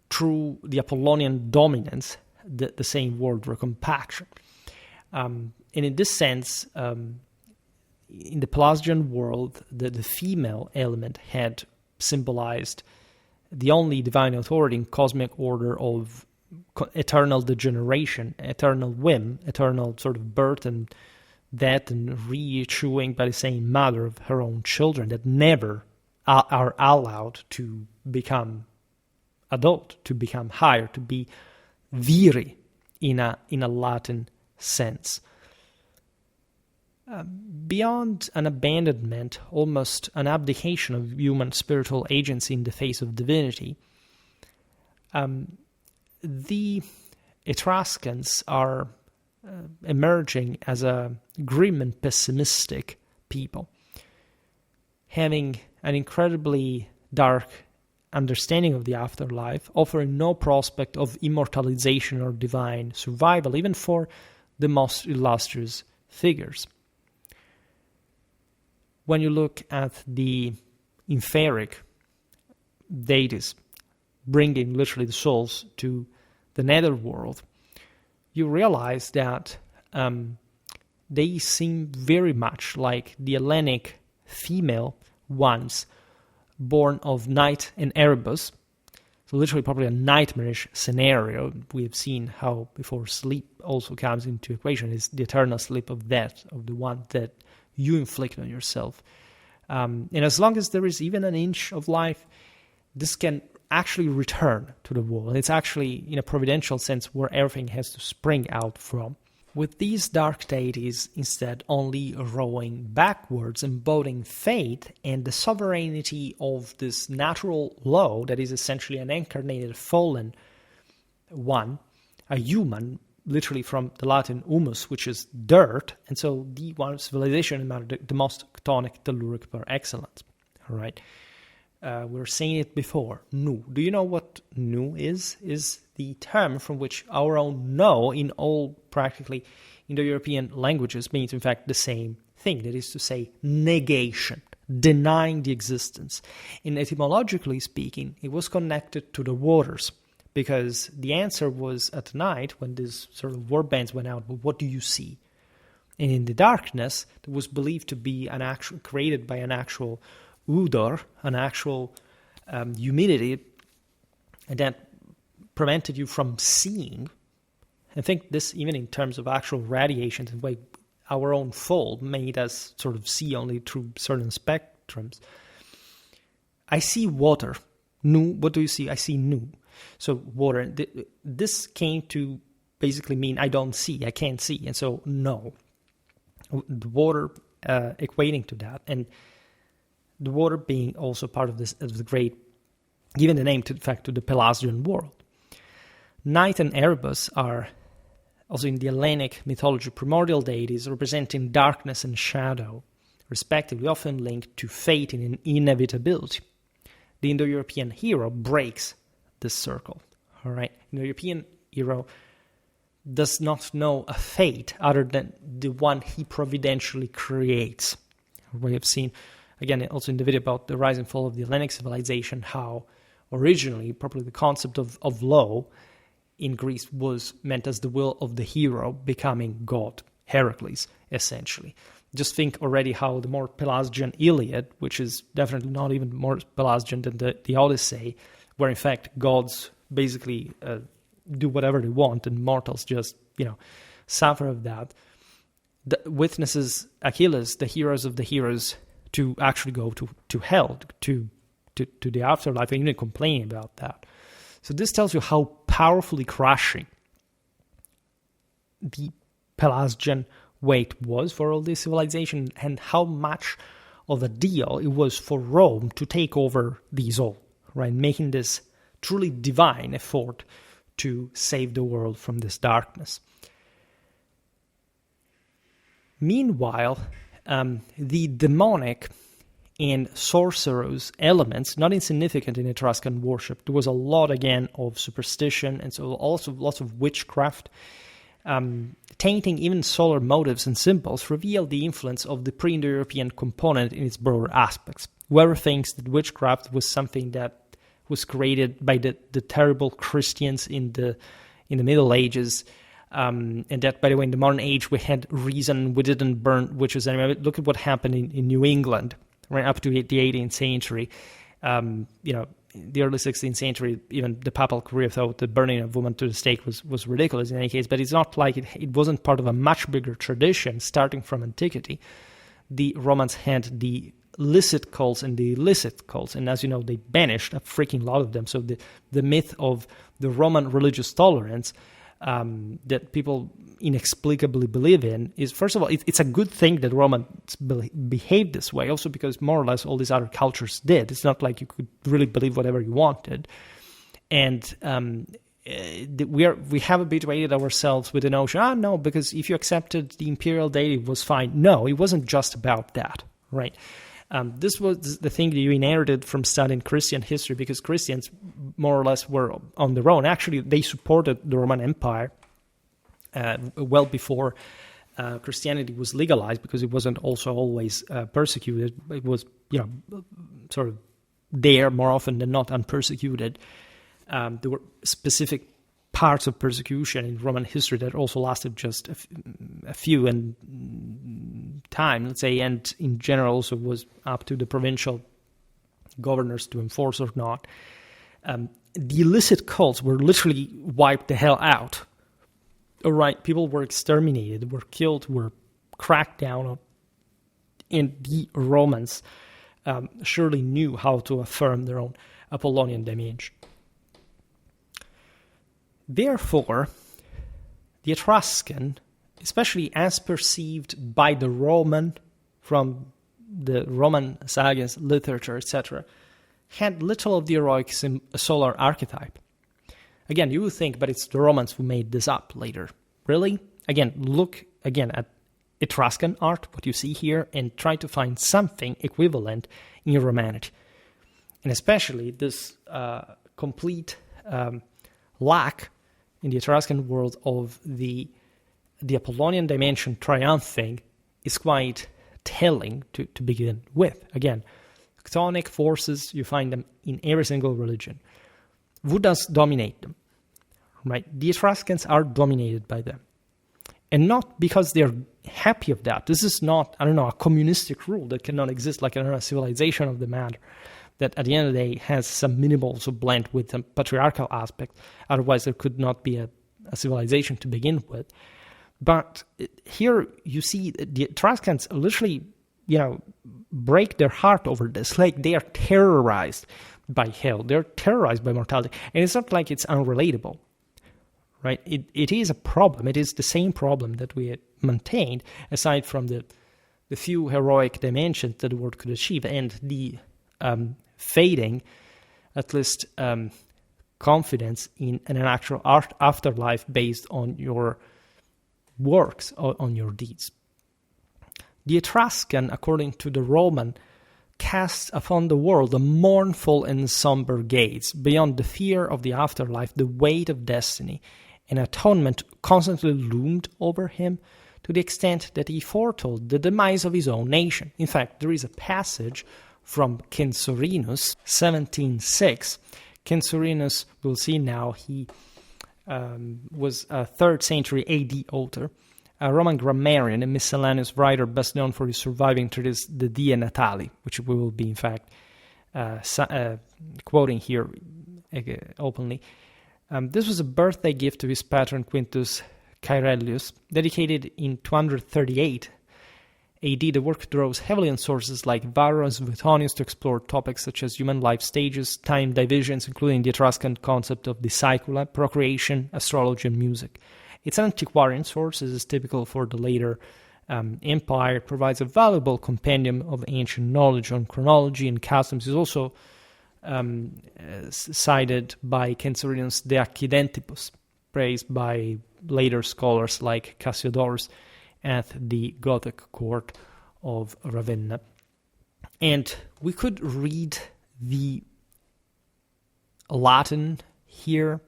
through the Apollonian dominance, the same world recompaction. And in this sense, in the Pelasgian world, the female element had symbolized the only divine authority in cosmic order of eternal degeneration, eternal whim, eternal sort of birth and death and re-chewing by the same mother of her own children that never are allowed to become adult, to become higher, to be viri in a Latin sense. Beyond an abandonment, almost an abdication of human spiritual agency in the face of divinity, the Etruscans are emerging as a grim and pessimistic people, having an incredibly dark understanding of the afterlife, offering no prospect of immortalization or divine survival, even for the most illustrious figures. When you look at the inferic deities, bringing literally the souls to the netherworld, you realize that they seem very much like the Hellenic female ones born of Night and Erebus. So literally probably a nightmarish scenario. We have seen how before sleep also comes into equation is the eternal sleep of death, of the one that you inflict on yourself. And as long as there is even an inch of life, this can actually return to the world. It's actually, in a providential sense, where everything has to spring out from. With these dark deities instead only rowing backwards, embodying fate and the sovereignty of this natural law that is essentially an incarnated fallen one, a human, literally from the Latin humus, which is dirt, and so the one civilization, the most tectonic, telluric par excellence. All right. We were saying it before, nu. Do you know what nu is? Is the term from which our own no in all practically Indo-European languages means in fact the same thing. That is to say, negation, denying the existence. And etymologically speaking, it was connected to the waters, because the answer was at night when these sort of war bands went out, well, what do you see? And in the darkness, that was believed to be an actual created by an actual odor, an actual humidity, and that prevented you from seeing. I think this, even in terms of actual radiations, the way our own fall made us sort of see only through certain spectrums. I see water. Nu, what do you see? I see nu. So water. This came to basically mean I don't see, I can't see, and so no. The water equating to that, and the water being also part of this, of the great, giving the name to the fact to the Pelasgian world. Night and Erebus are also in the Hellenic mythology primordial deities representing darkness and shadow, respectively, often linked to fate and inevitability. The Indo-European hero breaks this circle. All right, Indo-European hero does not know a fate other than the one he providentially creates. We have seen, again, also in the video about the rise and fall of the Hellenic civilization, how originally, probably the concept of law in Greece was meant as the will of the hero becoming God, Heracles, essentially. Just think already how the more Pelasgian Iliad, which is definitely not even more Pelasgian than the Odyssey, where in fact gods basically do whatever they want and mortals just, suffer of that, witnesses Achilles, the heroes of the heroes, to actually go to hell, to the afterlife, and even complaining about that. So this tells you how powerfully crushing the Pelasgian weight was for all this civilization, and how much of a deal it was for Rome to take over these all, right? Making this truly divine effort to save the world from this darkness. Meanwhile, the demonic and sorcerous elements, not insignificant in Etruscan worship. There was a lot, again, of superstition, and so also lots of witchcraft. Tainting even solar motives and symbols reveal the influence of the pre-Indo-European component in its broader aspects. Whoever thinks that witchcraft was something that was created by the terrible Christians in the Middle Ages, and that, by the way, in the modern age we had reason, we didn't burn witches anyway. Look at what happened in New England, right up to the 18th century. The early 16th century, even the papal career thought the burning of women to the stake was ridiculous in any case, but it's not like it wasn't part of a much bigger tradition starting from antiquity. The Romans had the licit cults and the illicit cults, and as you know, they banished a freaking lot of them. So the myth of the Roman religious tolerance that people inexplicably believe in is, first of all, it's a good thing that Romans behaved this way, also because more or less all these other cultures did. It's not like you could really believe whatever you wanted. And we have habituated ourselves with the notion, no, because if you accepted the imperial deity, it was fine. No, it wasn't just about that, right? This was the thing that you inherited from studying Christian history, because Christians more or less were on their own. Actually, they supported the Roman Empire well before Christianity was legalized, because it wasn't also always persecuted. It was, sort of there more often than not unpersecuted. There were specific parts of persecution in Roman history that also lasted just a few and time, let's say, and in general also was up to the provincial governors to enforce or not. The illicit cults were literally wiped the hell out. All right, people were exterminated, were killed, were cracked down on, and the Romans surely knew how to affirm their own Apollonian dimension. Therefore, the Etruscan, especially as perceived by the Roman from the Roman sagas, literature, etc., had little of the heroic solar archetype. Again, you would think, but it's the Romans who made this up later. Really? Again, look again at Etruscan art, what you see here, and try to find something equivalent in your Romanity. And especially this complete lack in the Etruscan world of the Apollonian dimension triumphing is quite telling to begin with. Again, tectonic forces, you find them in every single religion. Who does dominate them? Right? The Etruscans are dominated by them. And not because they're happy of that. This is not, a communistic rule that cannot exist, like a civilization of the matter, that at the end of the day has some minimals of blend with some patriarchal aspect. Otherwise, there could not be a civilization to begin with. But here you see the Etruscans literally, break their heart over this. Like, they are terrorized by hell. They're terrorized by mortality. And it's not like it's unrelatable, right? It is a problem. It is the same problem that we had maintained, aside from the few heroic dimensions that the world could achieve, and the fading, at least confidence in an actual afterlife based on your works, on your deeds. The Etruscan, according to the Roman, casts upon the world a mournful and somber gaze. Beyond the fear of the afterlife, the weight of destiny and atonement constantly loomed over him, to the extent that he foretold the demise of his own nation. In fact, there is a passage from Censorinus, 1706. Censorinus, we'll see now, he was a 3rd century AD author, a Roman grammarian and miscellaneous writer best known for his surviving treatise, the Die Natali, which we will be, in fact, quoting here openly. This was a birthday gift to his patron Quintus Caerellius, dedicated in 238 AD. The work draws heavily on sources like Varro and Suetonius to explore topics such as human life stages, time divisions, including the Etruscan concept of discipula, procreation, astrology, and music. It's an antiquarian source, as is typical for the later empire. It provides a valuable compendium of ancient knowledge on chronology and customs. It's also cited by Censorinus de Accidentibus, praised by later scholars like Cassiodorus at the Gothic court of Ravenna. And we could read the Latin here.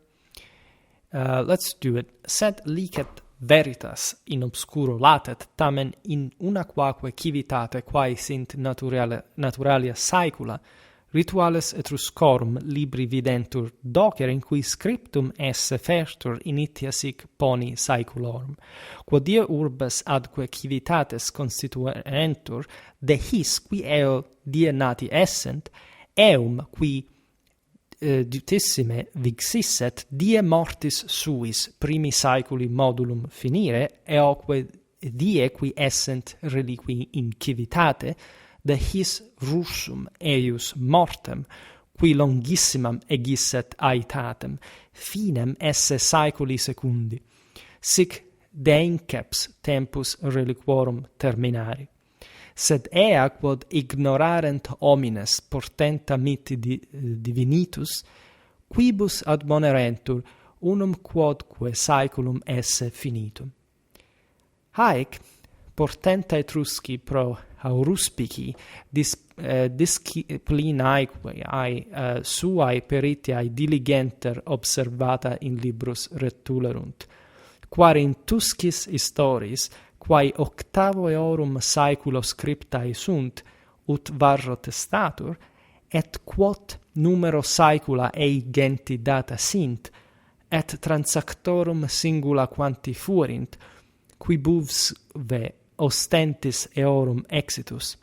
Let's do it. Sed licet veritas in obscuro latet, tamen in una quaque civitate quae sint naturalia saecula, rituales Etruscorum libri videntur docer, in cui scriptum esse fertur initia sic poni saeculorum. Quod die urbes adque civitates constituentur, de his qui eo die nati essent, eum qui dutissime vixisset, die mortis suis primi saeculi modulum finire, eoque die qui essent reliqui in civitate, de his russum eius mortem, qui longissimam egisset aetatem, finem esse saeculi secundi, sic deinceps tempus reliquorum terminari. Sed ea quod ignorarent homines portenta mitti divinitus, quibus admonerentur unum quodque saeculum esse finitum. Haec, portenta Etrusci pro aruspici disciplinaeque suae peritiae diligenter observata in librus retulerunt, quare in Tuscis historis, quae 8 saeculo scriptae sunt, ut Varro testatur, et quot numero saecula ei genti data sint, et transactorum singula quanti fuerint, quibusve ostentis eorum exitus,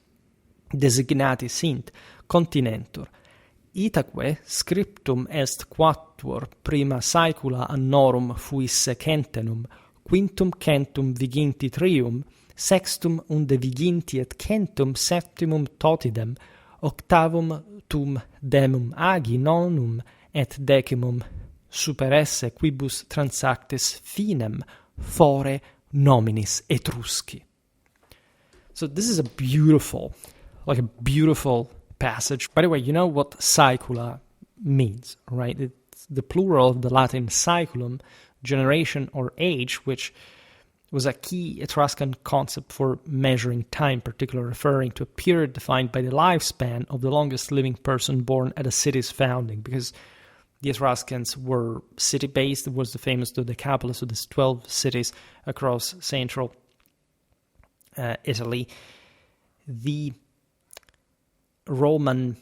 designati sint, continentur. Itaque scriptum est quattuor prima saecula annorum fuisse centenum, quintum centum viginti trium, sextum unde viginti et centum septimum totidem, octavum tum demum agi nonum et decimum superesse quibus transactis finem fore nominis Etrusci. So this is a beautiful passage. By the way, you know what saecula means, right? It's the plural of the Latin saeculum, generation or age, which was a key Etruscan concept for measuring time, particularly referring to a period defined by the lifespan of the longest living person born at a city's founding, because the Etruscans were city-based. It was the famous Dodecapolis, so there's 12 cities across central Italy. The Roman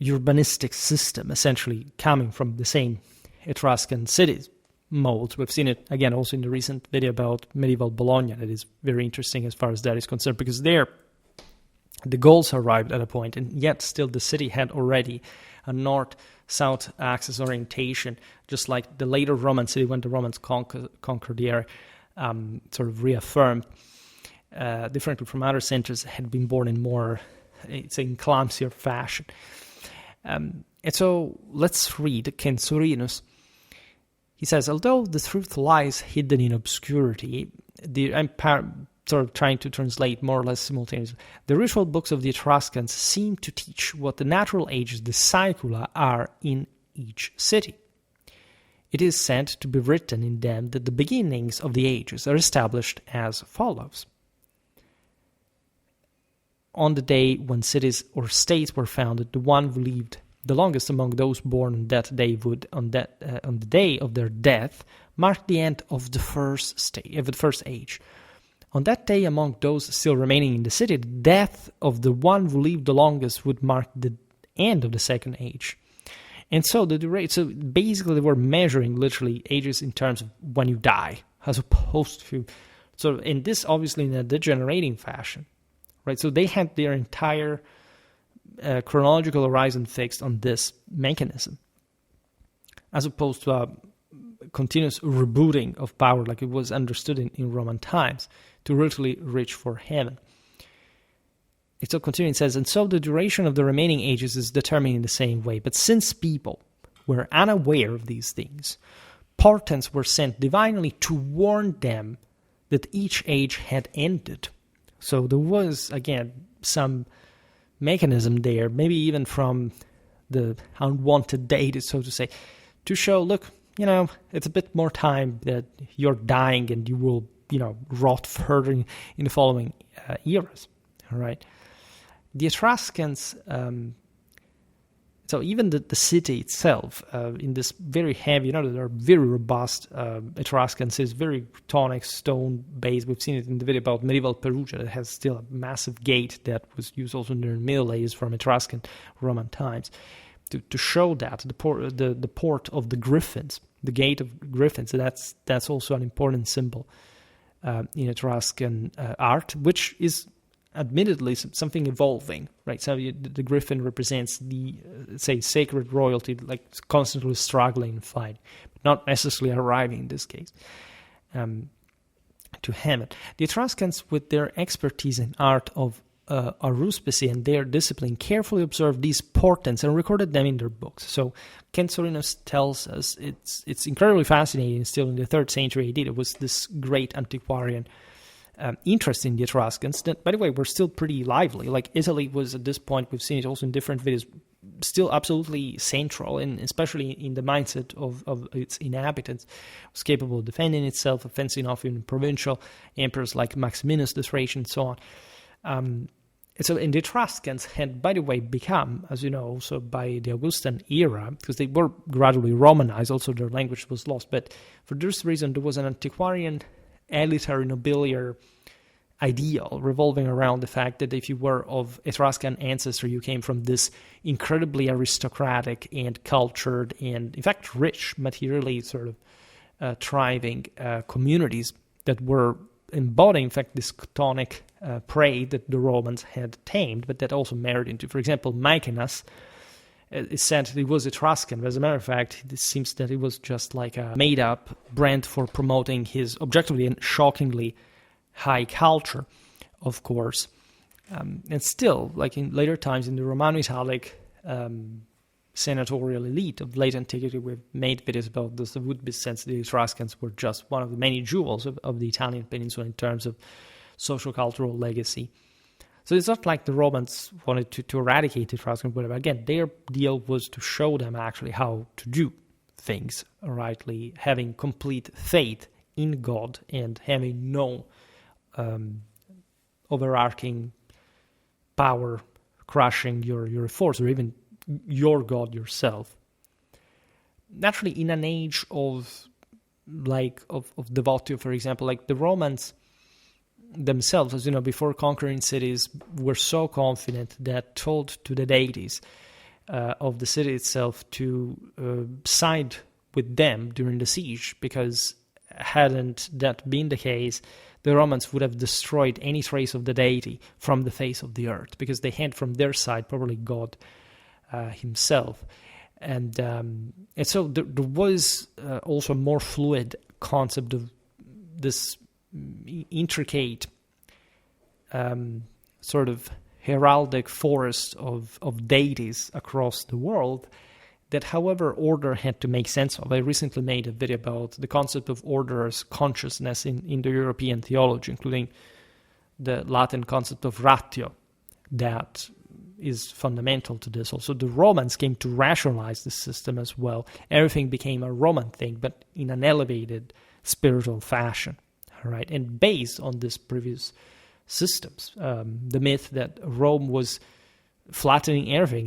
urbanistic system essentially coming from the same Etruscan cities molds. We've seen it again also in the recent video about medieval Bologna. That is very interesting as far as that is concerned, because there the Gauls arrived at a point, and yet still the city had already a north-south axis orientation, just like the later Roman city when the Romans conquered the area, sort of reaffirmed. Differently from other centers, had been born in more, in clumsier fashion. And so let's read Censorinus. He says, although the truth lies hidden in obscurity, I'm sort of trying to translate more or less simultaneously, the ritual books of the Etruscans seem to teach what the natural ages, the saecula, are in each city. It is said to be written in them that the beginnings of the ages are established as follows. On the day when cities or states were founded, the one who lived the longest among those born on that day would, on the day of their death, mark the end of the first age. On that day, among those still remaining in the city, the death of the one who lived the longest would mark the end of the second age. And so so basically they were measuring literally ages in terms of when you die, as opposed to, so in this obviously in a degenerating fashion, right? So they had their entire chronological horizon fixed on this mechanism, as opposed to a continuous rebooting of power like it was understood in Roman times, to literally reach for heaven. It still continues, it says, and so the duration of the remaining ages is determined in the same way. But since people were unaware of these things, portents were sent divinely to warn them that each age had ended. So there was, again, some mechanism there, maybe even from the unwanted deity, so to say, to show, look, it's a bit more time that you're dying and you will, rot further in the following eras, all right? The Etruscans, so even the city itself, in this very heavy, there are very robust Etruscans, is very tectonic stone base. We've seen it in the video about medieval Perugia that has still a massive gate that was used also in the Middle Ages from Etruscan Roman times, to show that the port of the griffins, the gate of griffins. So that's also an important symbol in Etruscan art, which is admittedly something evolving, right? So the griffin represents the, say, sacred royalty, like constantly struggling and fighting, but not necessarily arriving in this case to heaven. The Etruscans, with their expertise in art of aruspicy and their discipline, carefully observed these portents and recorded them in their books. So Censorinus tells us it's incredibly fascinating. Still in the 3rd century AD, there was this great antiquarian interest in the Etruscans that, by the way, were still pretty lively. Like Italy was at this point, we've seen it also in different videos, still absolutely central, and especially in the mindset of its inhabitants. It was capable of defending itself, of fencing off even provincial emperors like Maximinus the Thracian, and so on. And the Etruscans had, by the way, become, as you know, also by the Augustan era, because they were gradually Romanized, also their language was lost, but for this reason there was an antiquarian, elitary, nobiliar ideal revolving around the fact that if you were of Etruscan ancestry, you came from this incredibly aristocratic and cultured and, in fact, rich, materially sort of thriving communities that were embodying, in fact, this tectonic prey that the Romans had tamed, but that also married into, for example, Mycenas. It's said he was Etruscan, but as a matter of fact, it seems that it was just like a made-up brand for promoting his objectively and shockingly high culture, of course. And still, like in later times, in the Romano-Italic senatorial elite of late antiquity, we've made videos about this. It would be sense the Etruscans were just one of the many jewels of the Italian peninsula in terms of social-cultural legacy. So it's not like the Romans wanted to eradicate the Etruscans, but again, their deal was to show them actually how to do things rightly, having complete faith in God and having no overarching power crushing your force or even your God yourself. Naturally, in an age of devotio, for example, like the Romans themselves, as you know, before conquering cities, were so confident that told to the deities of the city itself to side with them during the siege, because hadn't that been the case, the Romans would have destroyed any trace of the deity from the face of the earth, because they had from their side probably God himself. And so there was also a more fluid concept of this intricate sort of heraldic forest of deities across the world that, however, order had to make sense of. I recently made a video about the concept of order as consciousness in Indo-European theology, including the Latin concept of ratio that is fundamental to this. Also, the Romans came to rationalize the system as well. Everything became a Roman thing, but in an elevated spiritual fashion, right? And based on these previous systems, the myth that Rome was flattening everything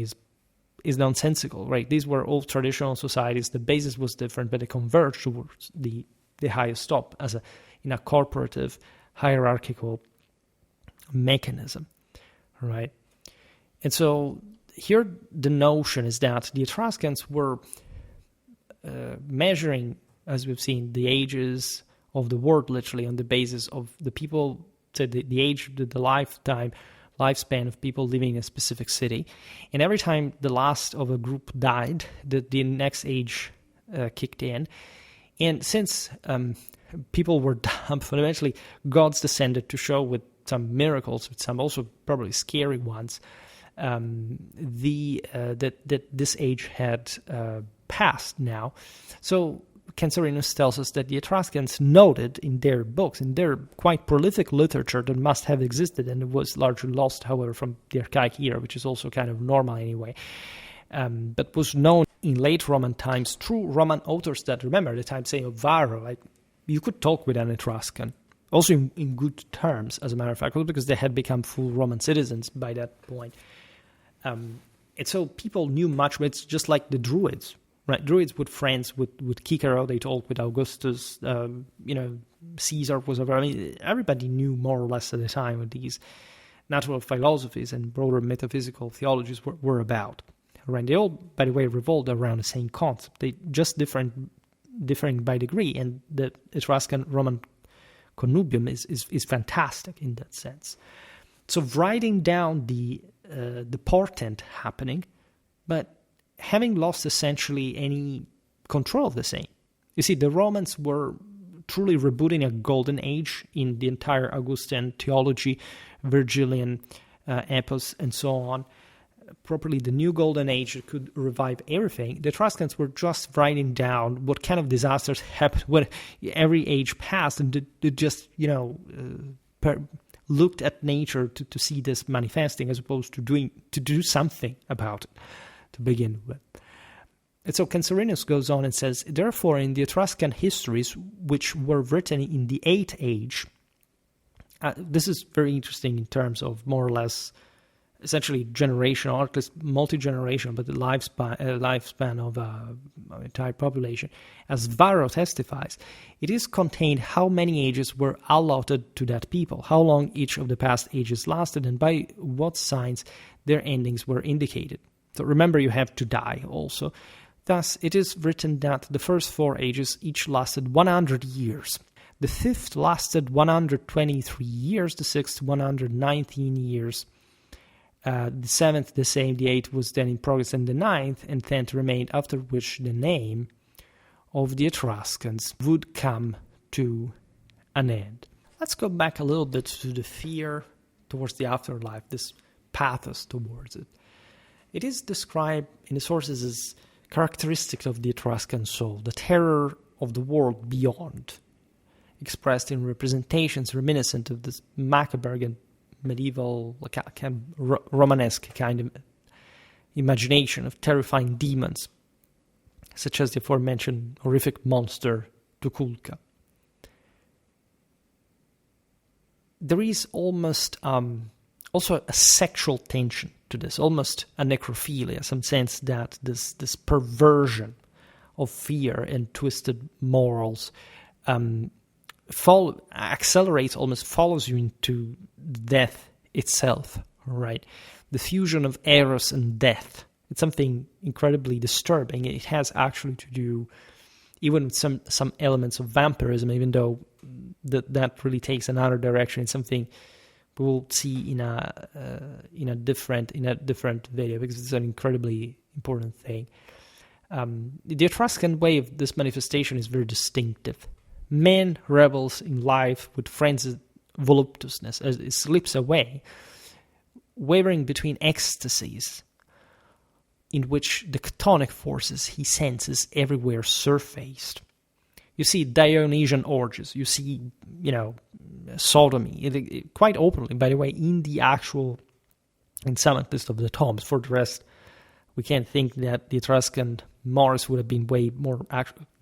is nonsensical, right? These were all traditional societies. The basis was different, but they converged towards the highest top in a corporative, hierarchical mechanism, right? And so here the notion is that the Etruscans were measuring, as we've seen, the ages of the world literally on the basis of the people, so the age, the lifespan of people living in a specific city. And every time the last of a group died, the next age kicked in. And since people were dumb, fundamentally, gods descended to show with some miracles, with some also probably scary ones, that this age had passed now. So Censorinus tells us that the Etruscans noted in their books, in their quite prolific literature that must have existed, and it was largely lost, however, from the archaic era, which is also kind of normal anyway, but was known in late Roman times through Roman authors that, remember, the time, say, of Varro, like, you could talk with an Etruscan, also in good terms, as a matter of fact, because they had become full Roman citizens by that point. And so people knew much, but it's just like the Druids, right? Druids were friends with Kikero, they talked with Augustus, Caesar was over. I mean, everybody knew more or less at the time what these natural philosophies and broader metaphysical theologies were about. Right? They all, by the way, revolved around the same concept. They just differing by degree, and the Etruscan-Roman connubium is fantastic in that sense. So writing down the portent happening, but having lost essentially any control of the same. You see, the Romans were truly rebooting a golden age in the entire Augustan theology, Virgilian epos, and so on. Properly, the new golden age that could revive everything. The Etruscans were just writing down what kind of disasters happened when every age passed, and they just, looked at nature to see this manifesting as opposed to do something about it. to begin with. And so Censorinus goes on and says, therefore, in the Etruscan histories, which were written in the 8th age, this is very interesting in terms of more or less essentially generational, or at least multi-generational, but the lifespan of an entire population. As Varro testifies, it is contained how many ages were allotted to that people, how long each of the past ages lasted, and by what signs their endings were indicated. So remember, you have to die also. Thus, it is written that the first 4 ages each lasted 100 years. The 5th lasted 123 years, the 6th 119 years, the 7th the same, the 8th was then in progress, and the 9th and 10th remained, after which the name of the Etruscans would come to an end. Let's go back a little bit to the fear towards the afterlife, this pathos towards it. It is described in the sources as characteristic of the Etruscan soul, the terror of the world beyond, expressed in representations reminiscent of this macabre and medieval, kind of Romanesque kind of imagination of terrifying demons, such as the aforementioned horrific monster Tukulka. There is almost also a sexual tension to this, almost a necrophilia, some sense that this perversion of fear and twisted morals accelerates, almost follows you into death itself, right? The fusion of Eros and death. It's something incredibly disturbing. It has actually to do even with some elements of vampirism, even though that really takes another direction. It's something we will see in a different video, because it's an incredibly important thing. The Etruscan way of this manifestation is very distinctive. Man revels in life with frenzied voluptuousness as it slips away, wavering between ecstasies in which the tectonic forces he senses everywhere surfaced. You see Dionysian orgies, you see, sodomy, quite openly, by the way, in some at least of the tombs. For the rest, we can't think that the Etruscan Mars would have been way more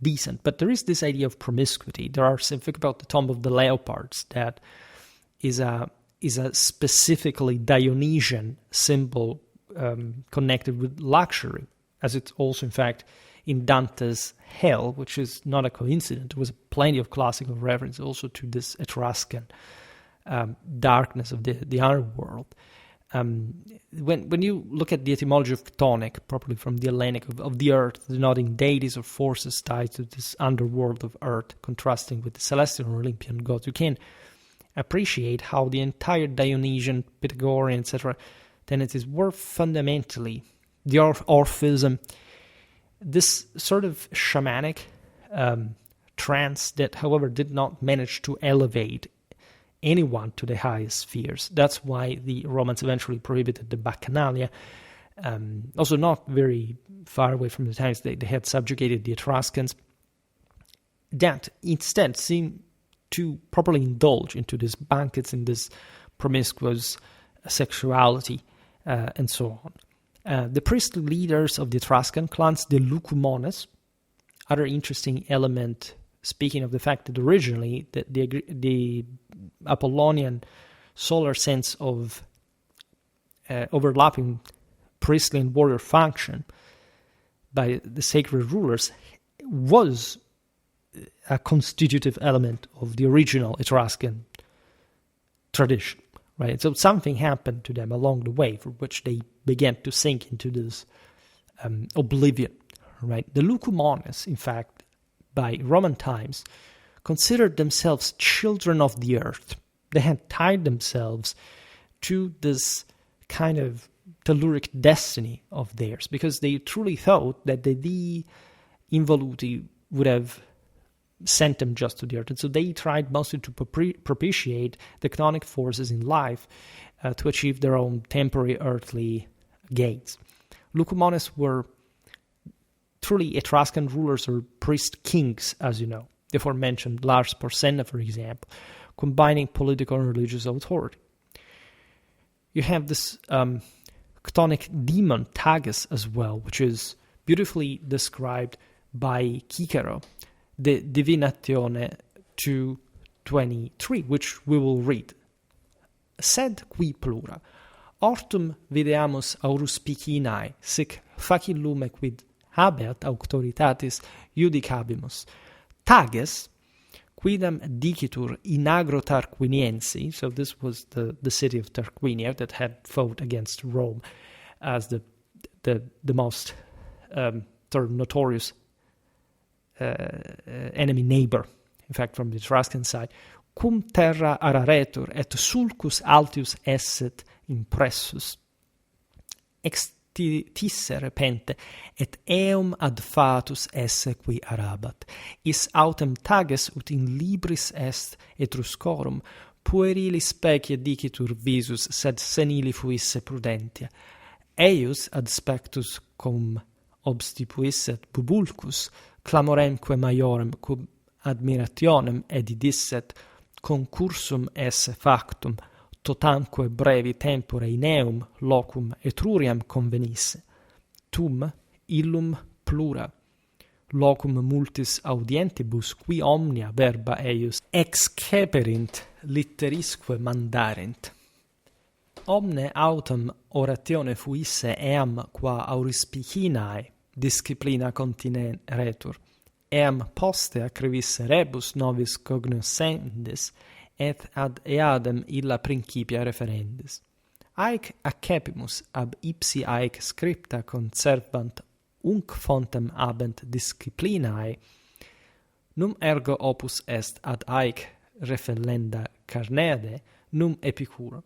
decent. But there is this idea of promiscuity. There are think about the Tomb of the Leopards, that is a specifically Dionysian symbol connected with luxury, as it's also, in fact, in Dante's Hell, which is not a coincidence. There was plenty of classical reference also to this Etruscan darkness of the underworld. When you look at the etymology of tectonic, properly from the Hellenic of the earth, denoting deities or forces tied to this underworld of earth, contrasting with the celestial or Olympian gods, you can appreciate how the entire Dionysian, Pythagorean, etc. tendencies were fundamentally the Orphism, this sort of shamanic trance that, however, did not manage to elevate anyone to the highest spheres. That's why the Romans eventually prohibited the Bacchanalia. Also not very far away from the times they had subjugated the Etruscans, that instead seemed to properly indulge into these banquets, in this promiscuous sexuality, and so on. The priestly leaders of the Etruscan clans, the Lucumones, other interesting element, speaking of the fact that originally the Apollonian solar sense of overlapping priestly and warrior function by the sacred rulers was a constitutive element of the original Etruscan tradition, right? So something happened to them along the way, for which they began to sink into this oblivion, right? The Lucumones, in fact, by Roman times, considered themselves children of the earth. They had tied themselves to this kind of telluric destiny of theirs, because they truly thought that the involute would have sent them just to the earth. And so they tried mostly to propitiate the tectonic forces in life to achieve their own temporary earthly gains. Lucumones were truly Etruscan rulers or priest kings, as you know, the aforementioned Lars Porsena, for example, combining political and religious authority. You have this chthonic demon Tagus as well, which is beautifully described by Kikero, the Divinatione 223, which we will read. Sed qui plura, ortum videamus aruspicinae, sic facil lume quid habeat auctoritatis judicabimus. Tages, quidam dicitur in agro Tarquiniensi, so this was the city of Tarquinia that had fought against Rome as the most sort of notorious enemy neighbor, in fact, from the Etruscan side. Cum terra araretur et sulcus altius esset impressus. Extisse repente, et eum ad fatus esse qui arabat. Is autem tages ut in libris est Etruscorum, puerili specie dicitur visus, sed senili fuisse prudentia. Eius ad spectus cum obstipuisset bubulcus, clamoremque maiorem cum admirationem edidisset, concursum esse factum, totanque brevi tempore in eum locum Etruriam convenisse. Tum illum plura, locum multis audientibus, qui omnia verba eius exceperint litterisque mandarent. Omne autem oratione fuisse eam qua aurispicinae disciplina contineretur, eam poste acrivisse rebus novis cognoscendis, et ad eadem illa principia referendis. Aec accepimus ab ipsi aec scripta conservant unc fontem abent disciplinae, num ergo opus est ad aec refellenda carneade, num epicuro.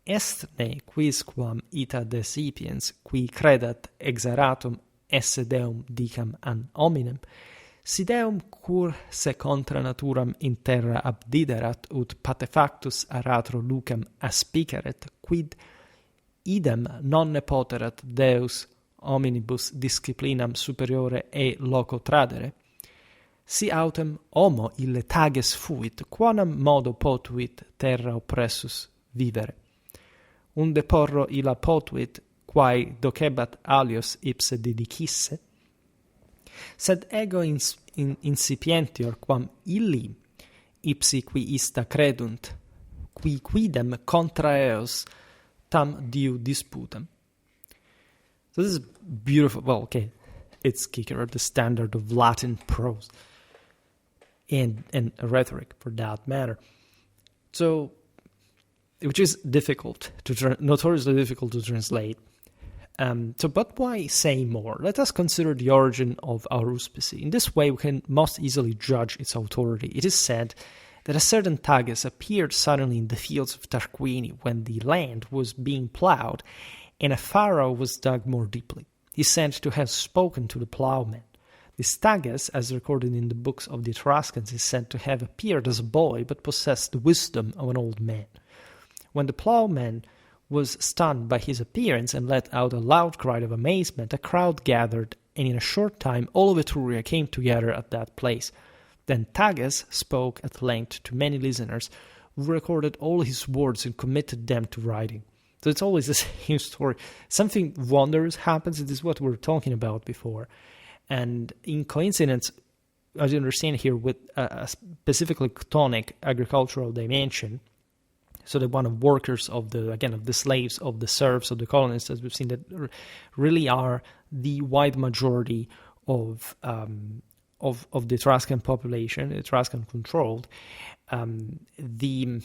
Est ne quisquam ita decipiens, qui credat exaratum esse deum dicam an hominem, si deum cur se contra naturam in terra abdiderat ut patefactus aratro lucam aspiceret, quid idem non ne poterat Deus hominibus disciplinam superiore e loco tradere? Si autem homo ille tages fuit, quanam modo potuit terra oppressus vivere? Unde porro illa potuit, quae docebat alios ipse didicisse? Sed ego incipientior quam illi ipsi qui ista credunt, qui quidem contra eos tam diu disputam. So this is beautiful. Well, okay, it's Kikero, the standard of Latin prose and rhetoric for that matter. So, which is difficult notoriously difficult to translate. But why say more? Let us consider the origin of aruspicy. In this way, we can most easily judge its authority. It is said that a certain Tagus appeared suddenly in the fields of Tarquini when the land was being plowed and a furrow was dug more deeply. He is said to have spoken to the plowman. This Tagus, as recorded in the books of the Etruscans, is said to have appeared as a boy but possessed the wisdom of an old man. When the plowman was stunned by his appearance and let out a loud cry of amazement, a crowd gathered, and in a short time all of Etruria came together at that place. Then Tagus spoke at length to many listeners, who recorded all his words and committed them to writing. So it's always the same story. Something wondrous happens. This is what we were talking about before. And in coincidence, as you understand here, with a specifically chthonic agricultural dimension, so the one of workers, of the slaves, of the serfs, of the colonists, as we've seen, that really are the wide majority of the Etruscan population, Etruscan controlled. The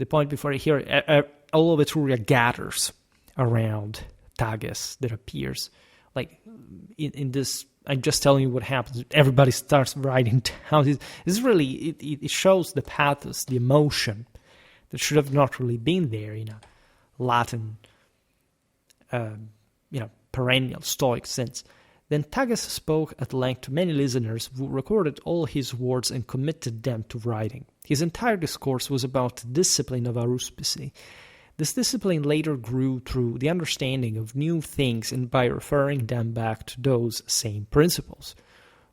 point before here, all of Etruria gathers around Tagus that appears. Like in this, I'm just telling you what happens. Everybody starts writing down. This is really, it shows the pathos, the emotion that should have not really been there in a Latin, perennial Stoic sense. Then Tagus spoke at length to many listeners who recorded all his words and committed them to writing. His entire discourse was about the discipline of aruspicy. This discipline later grew through the understanding of new things and by referring them back to those same principles.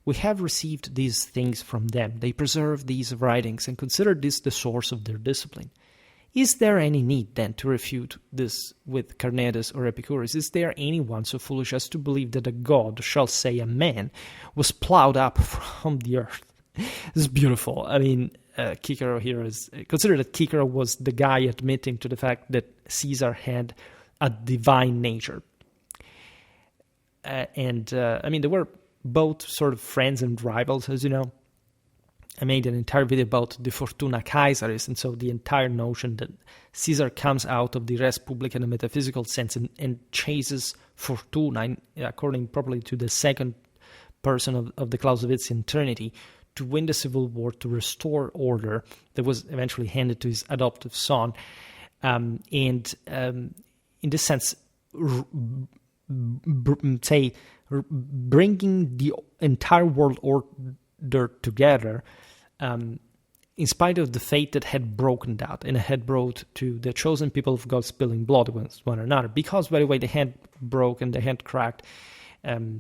We have received these things from them. They preserve these writings and consider this the source of their discipline. Is there any need then to refute this with Carneades or Epicurus? Is there anyone so foolish as to believe that a god shall say a man was plowed up from the earth? This is beautiful. I mean, Kikero here is... Consider that Kikero was the guy admitting to the fact that Caesar had a divine nature. I mean, they were both sort of friends and rivals, as you know. I made an entire video about the Fortuna Caesaris, and so the entire notion that Caesar comes out of the res publica in a metaphysical sense and chases Fortuna, according probably to the second person of the Clausewitzian Trinity, to win the civil war, to restore order that was eventually handed to his adoptive son, and in this sense, bringing the entire world order together, in spite of the fate that had broken that and had brought to the chosen people of God spilling blood against one another. Because, by the way, they had broken, they had cracked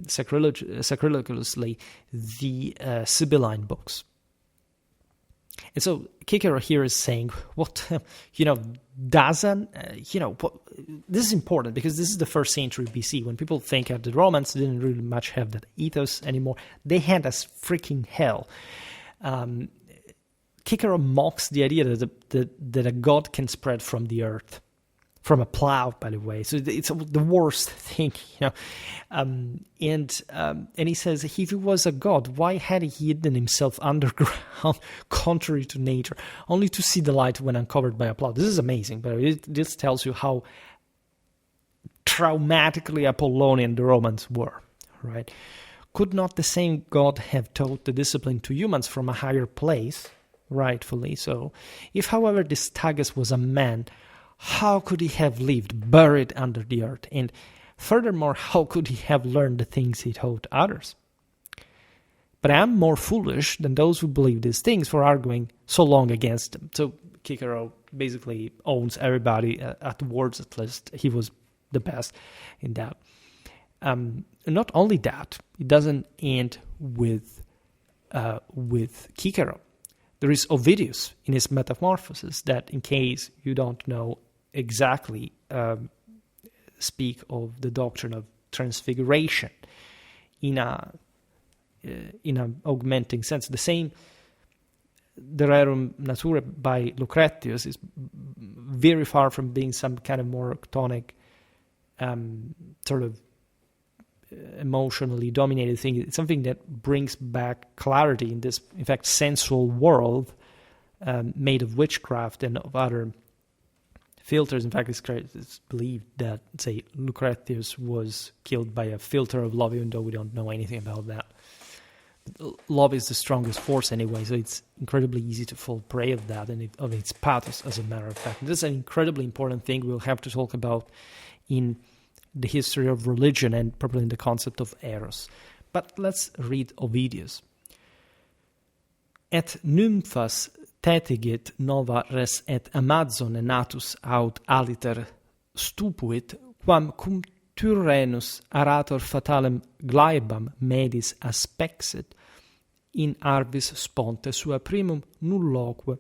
sacrilegiously the Sibylline books. And so Kikero here is saying, what, this is important because this is the 1st century BC. When people think of the Romans, they didn't really much have that ethos anymore. They had as freaking hell. Kikero mocks the idea that a god can spread from the earth, from a plow, by the way. So it's the worst thing, and he says, if he was a god, why had he hidden himself underground, contrary to nature, only to see the light when uncovered by a plow? This is amazing, but this tells you how traumatically Apollonian the Romans were, right? Could not the same God have taught the discipline to humans from a higher place? Rightfully so. If, however, this Tagus was a man, how could he have lived buried under the earth? And furthermore, how could he have learned the things he taught others? But I am more foolish than those who believe these things for arguing so long against them. So Kikero basically owns everybody, at words at least. He was the best in that. Not only that, it doesn't end with Kikero. There is Ovidius in his Metamorphoses that, in case you don't know exactly, speak of the doctrine of transfiguration in an augmenting sense. The same De Rerum Naturae by Lucretius is very far from being some kind of more tectonic sort of emotionally dominated thing. It's something that brings back clarity in this, in fact, sensual world made of witchcraft and of other filters. In fact, it's believed that, say, Lucretius was killed by a filter of love, even though we don't know anything about that. Love is the strongest force anyway, so it's incredibly easy to fall prey of that and of its pathos, as a matter of fact. This is an incredibly important thing we'll have to talk about in the history of religion and probably in the concept of Eros. But let's read Ovidius. Et nymphas tetigit nova res et Amazone natus aut aliter stupuit, quam cum Tyrrhenus arator fatalem glaebam medis aspexit, in arvis sponte sua primum nulloque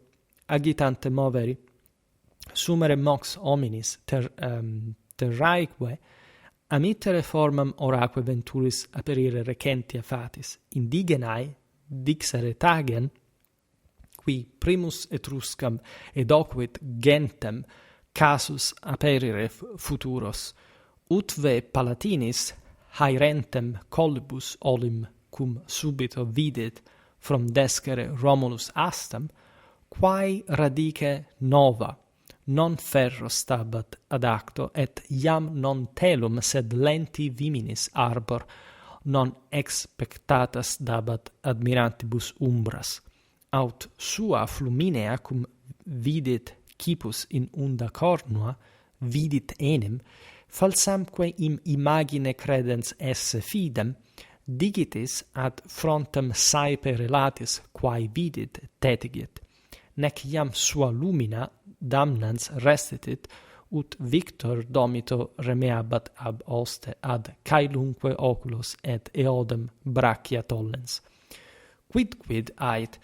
agitante moveri, sumere mox hominis terraeque, amittere formam oraque venturis aperire recentia fatis, indigenae dixere tagen, qui primus Etruscam edoquit gentem casus aperire futuros, utve Palatinis haerentem collibus olim cum subito vidit from descere Romulus astam, quae radice nova non ferro stabat ad acto, et iam non telum sed lenti viminis arbor non expectatas dabat admirantibus umbras, aut sua fluminea cum vidit cipus in unda cornua, vidit enim, falsamque im imagine credens esse fidem, digitis ad frontem saepe relatis quae vidit tetigit, nec iam sua lumina damnans restitit, ut victor domito remeabat ab oste ad caelunque oculos et eodem brachia tollens. Quidquid ait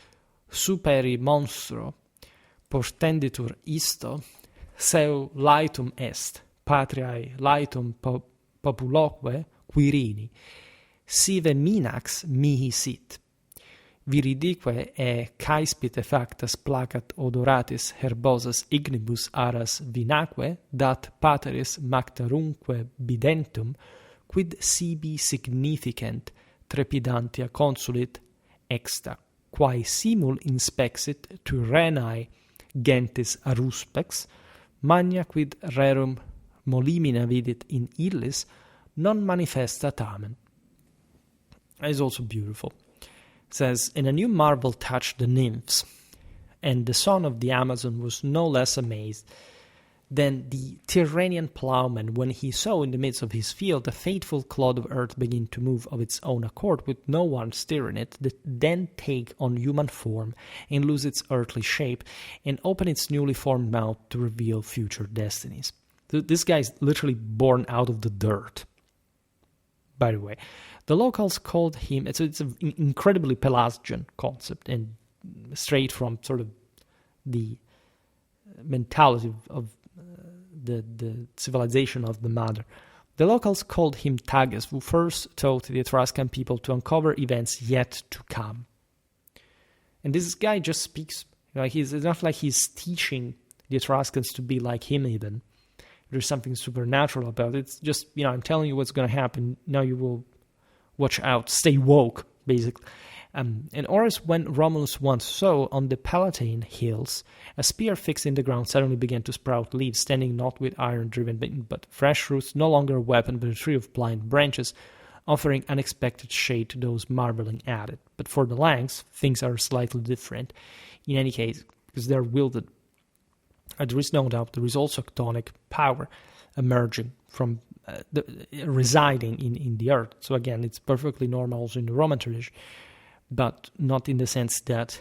superi monstro portenditur isto, seu laetum est, patriae laetum populoque Quirini, sive minax mihi sit. Viridique caespite factas placat odoratis herbosas ignibus aras vinaque, dat pateris mactarumque bidentum, quid sibi significant trepidantia consulit exta, quae simul inspexit Tyrrhenae gentis aruspex, magna quid rerum molimina vidit in illis, non manifesta tamen. Is also beautiful. It says, and a new marvel touched the nymphs, and the son of the Amazon was no less amazed than the Tyrrhenian plowman when he saw in the midst of his field a fateful clod of earth begin to move of its own accord with no one steering it, that then take on human form and lose its earthly shape and open its newly formed mouth to reveal future destinies. This guy is literally born out of the dirt, by the way. The locals called him, it's an incredibly Pelasgian concept and straight from sort of the mentality of the civilization of the mother. The locals called him Tagus, who first taught the Etruscan people to uncover events yet to come. And this guy just speaks, it's not like he's teaching the Etruscans to be like him even. There's something supernatural about it. It's just, I'm telling you what's going to happen. Now you will watch out, stay woke, basically. And Oris, when Romulus once saw on the Palatine hills, a spear fixed in the ground suddenly began to sprout leaves, standing not with iron driven, but fresh roots, no longer a weapon, but a tree of pliant branches, offering unexpected shade to those marveling at it. But for the Langs, things are slightly different. In any case, because they're wielded, there is no doubt there is also tectonic power emerging from residing in the earth. So again, it's perfectly normal also in the Roman tradition, but not in the sense that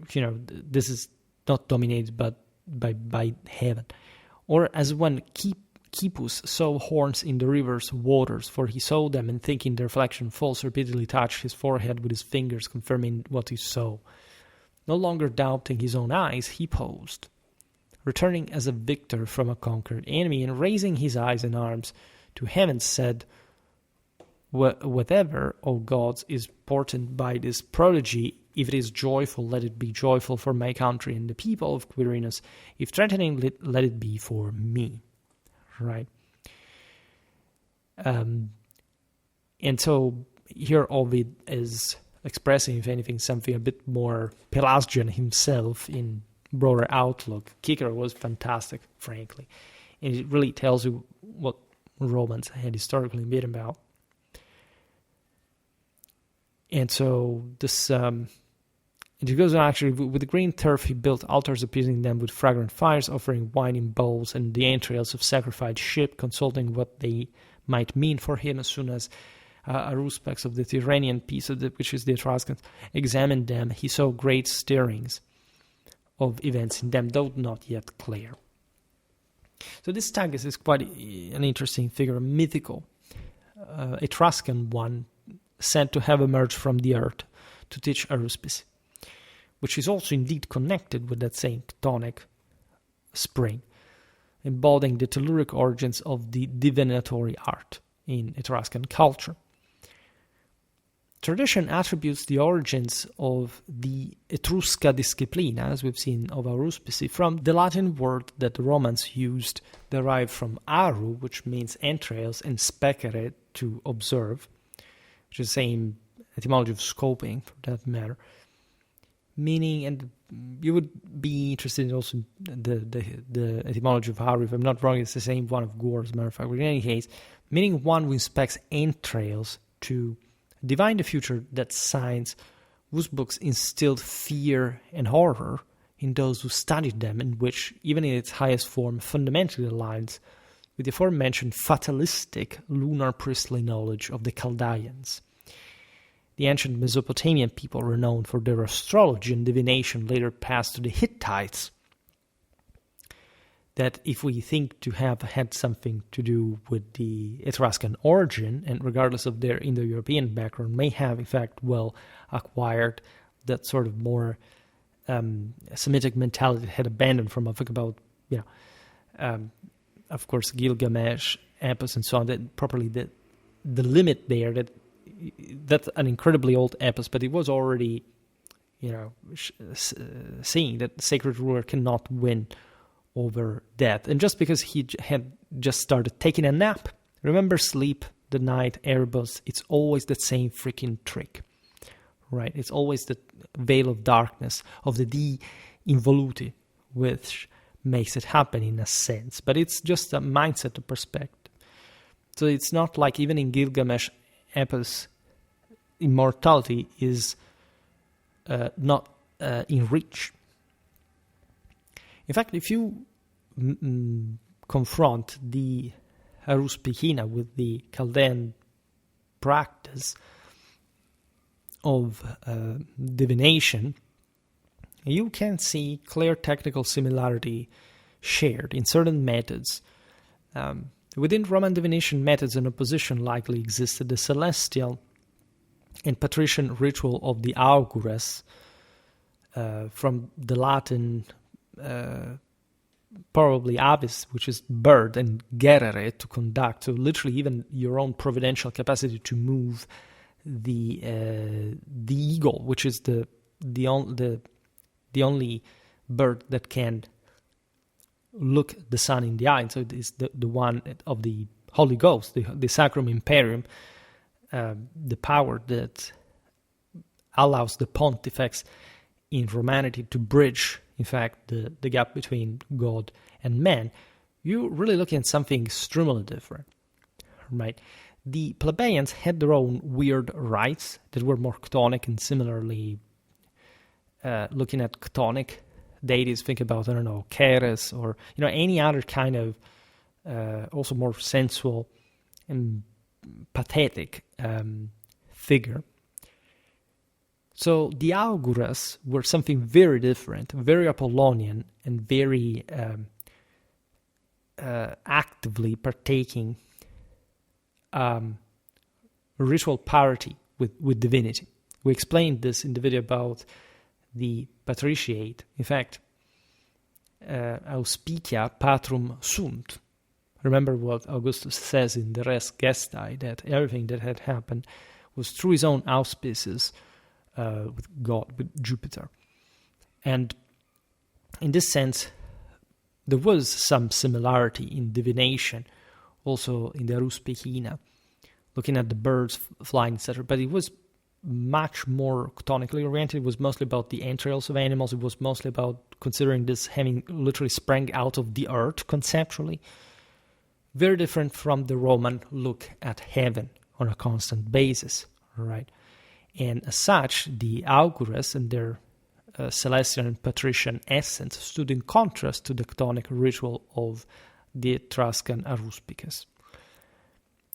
this is not dominated but by heaven. Or as when Kippus saw horns in the river's waters, for he saw them and thinking the reflection false, repeatedly touched his forehead with his fingers, confirming what he saw. No longer doubting his own eyes, he posed, returning as a victor from a conquered enemy, and raising his eyes and arms to heaven said, whatever, O gods, is portended by this prodigy, if it is joyful, let it be joyful for my country and the people of Quirinus. If threatening, let it be for me. Right? And so here Ovid is expressing, if anything, something a bit more Pelasgian himself in broader outlook. Kikero was fantastic, frankly. And it really tells you what Romans had historically been about. And so this, it goes on actually, with the green turf he built altars appeasing them with fragrant fires, offering wine in bowls and the entrails of sacrificed sheep, consulting what they might mean for him. As soon as aruspicy of the Tyrrhenian piece, which is the Etruscans, examined them, he saw great stirrings of events in them, though not yet clear. So this Tagus is quite an interesting figure, a mythical Etruscan one, said to have emerged from the earth to teach aruspicy, which is also indeed connected with that same tectonic spring, embodying the telluric origins of the divinatory art in Etruscan culture. Tradition attributes the origins of the Etrusca disciplina, as we've seen, of aruspicy, from the Latin word that the Romans used, derived from aru, which means entrails, and specere, to observe, which is the same etymology of scoping, for that matter. Meaning, and you would be interested in also the etymology of aru, if I'm not wrong, it's the same one of gore, as a matter of fact. But in any case, meaning one who inspects entrails to divine the future, that signs whose books instilled fear and horror in those who studied them, and which, even in its highest form, fundamentally aligns with the aforementioned fatalistic lunar priestly knowledge of the Chaldeans. The ancient Mesopotamian people, renowned for their astrology and divination, later passed to the Hittites, that if we think to have had something to do with the Etruscan origin, and regardless of their Indo-European background, may have in fact well acquired that sort of more Semitic mentality had abandoned from, I think, about of course, Gilgamesh, epos, and so on, that properly the limit there, that's an incredibly old epos, but it was already, seeing that the sacred ruler cannot win over death. And just because he had just started taking a nap, remember sleep, the night, Erebus, it's always the same freaking trick, right? It's always the veil of darkness, of the involute, which makes it happen in a sense. But it's just a mindset, a perspective. So it's not like even in Gilgamesh epos, immortality is not in reach. In fact, if you confront the aruspicy with the Chaldean practice of divination, you can see clear technical similarity shared in certain methods. Within Roman divination methods, an opposition likely existed. The celestial and patrician ritual of the agures, from the Latin probably avis, which is bird, and gerere, to conduct. So literally even your own providential capacity to move the eagle, which is the only bird that can look the sun in the eye. And so it is the one of the Holy Ghost, the Sacrum Imperium, the power that allows the pontifex in Romanity to bridge, in fact, the gap between God and man. You're really looking at something extremely different, right? The plebeians had their own weird rites that were more chthonic, and similarly, looking at chthonic deities, think about, Ceres, or any other kind of also more sensual and pathetic figure. So the agures were something very different, very Apollonian, and very actively partaking ritual parity with divinity. We explained this in the video about the patriciate. In fact, auspicia patrum sunt. Remember what Augustus says in the Res Gestae, that everything that had happened was through his own auspices with God, with Jupiter. And in this sense, there was some similarity in divination, also in the aruspicy, looking at the birds flying, etc. But it was much more chtonically oriented. It was mostly about the entrails of animals. It was mostly about considering this having literally sprang out of the earth conceptually. Very different from the Roman look at heaven on a constant basis, right? And as such, the augures and their celestial and patrician essence stood in contrast to the chthonic ritual of the Etruscan aruspicus.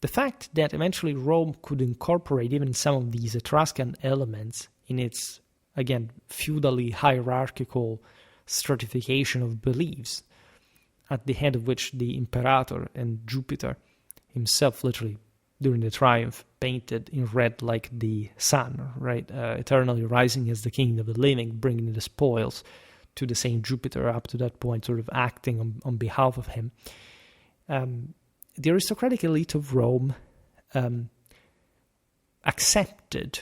The fact that eventually Rome could incorporate even some of these Etruscan elements in its, again, feudally hierarchical stratification of beliefs, at the head of which the imperator and Jupiter himself, literally during the triumph, painted in red like the sun, right? Eternally rising as the king of the living, bringing the spoils to the same Jupiter, up to that point, sort of acting on behalf of him. The aristocratic elite of Rome accepted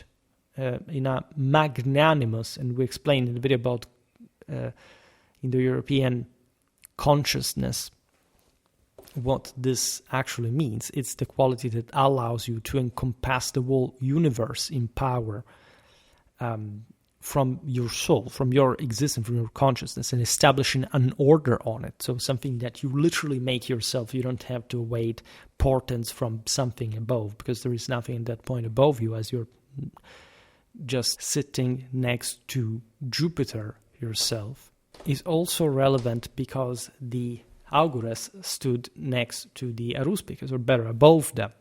in a magnanimous, and we explained in the video about Indo-European consciousness, what this actually means. It's the quality that allows you to encompass the whole universe in power from your soul, from your existence, from your consciousness, and establishing an order on it. So something that you literally make yourself. You don't have to await portents from something above, because there is nothing at that point above you, as you're just sitting next to Jupiter yourself. Is also relevant because the augures stood next to the aruspicus, or better, above them,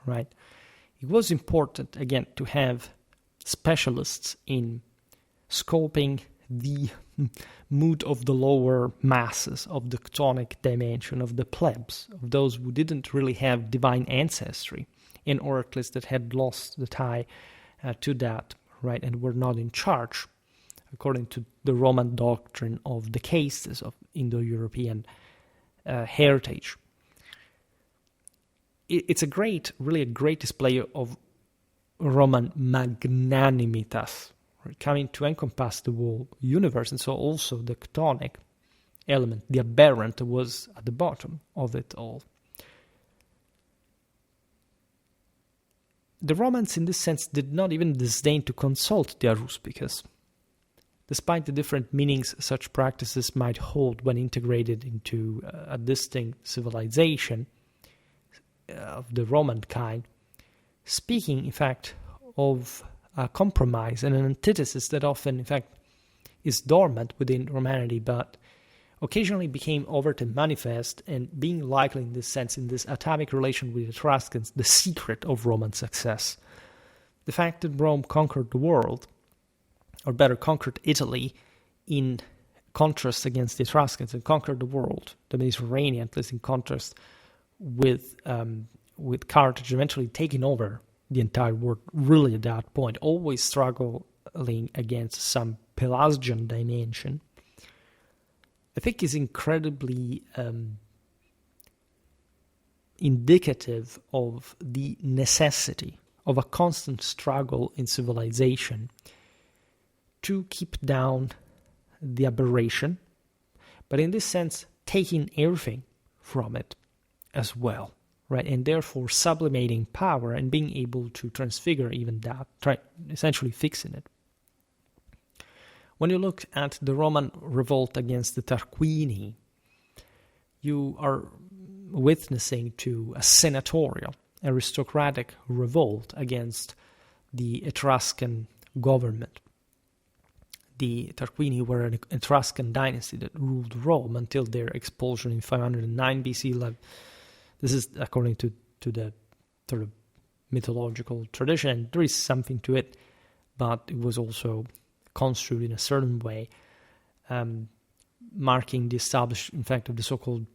right? It was important, again, to have specialists in scoping the mood of the lower masses, of the chthonic dimension, of the plebs, of those who didn't really have divine ancestry, and or at least that had lost the tie to that, right, and were not in charge, according to the Roman doctrine of the castes of Indo-European heritage. It's really a great display of Roman magnanimitas, right, coming to encompass the whole universe, and so also the tectonic element, the aberrant, was at the bottom of it all. The Romans, in this sense, did not even disdain to consult the aruspicus, despite the different meanings such practices might hold when integrated into a distinct civilization of the Roman kind, speaking, in fact, of a compromise and an antithesis that often, in fact, is dormant within Romanity, but occasionally became overt and manifest, and being likely in this sense, in this atomic relation with the Etruscans, the secret of Roman success. The fact that Rome conquered the world, or better, conquered Italy in contrast against the Etruscans, and conquered the world, the Mediterranean, at least in contrast with Carthage, eventually taking over the entire world, really at that point, always struggling against some Pelasgian dimension, I think is incredibly indicative of the necessity of a constant struggle in civilization to keep down the aberration, but in this sense, taking everything from it as well, right? And therefore sublimating power and being able to transfigure even that, essentially fixing it. When you look at the Roman revolt against the Tarquini, you are witnessing to a senatorial, aristocratic revolt against the Etruscan government. The Tarquini were an Etruscan dynasty that ruled Rome until their expulsion in 509 BC. This is according to the sort of mythological tradition. There is something to it, but it was also construed in a certain way, marking the establishment, in fact, of the so-called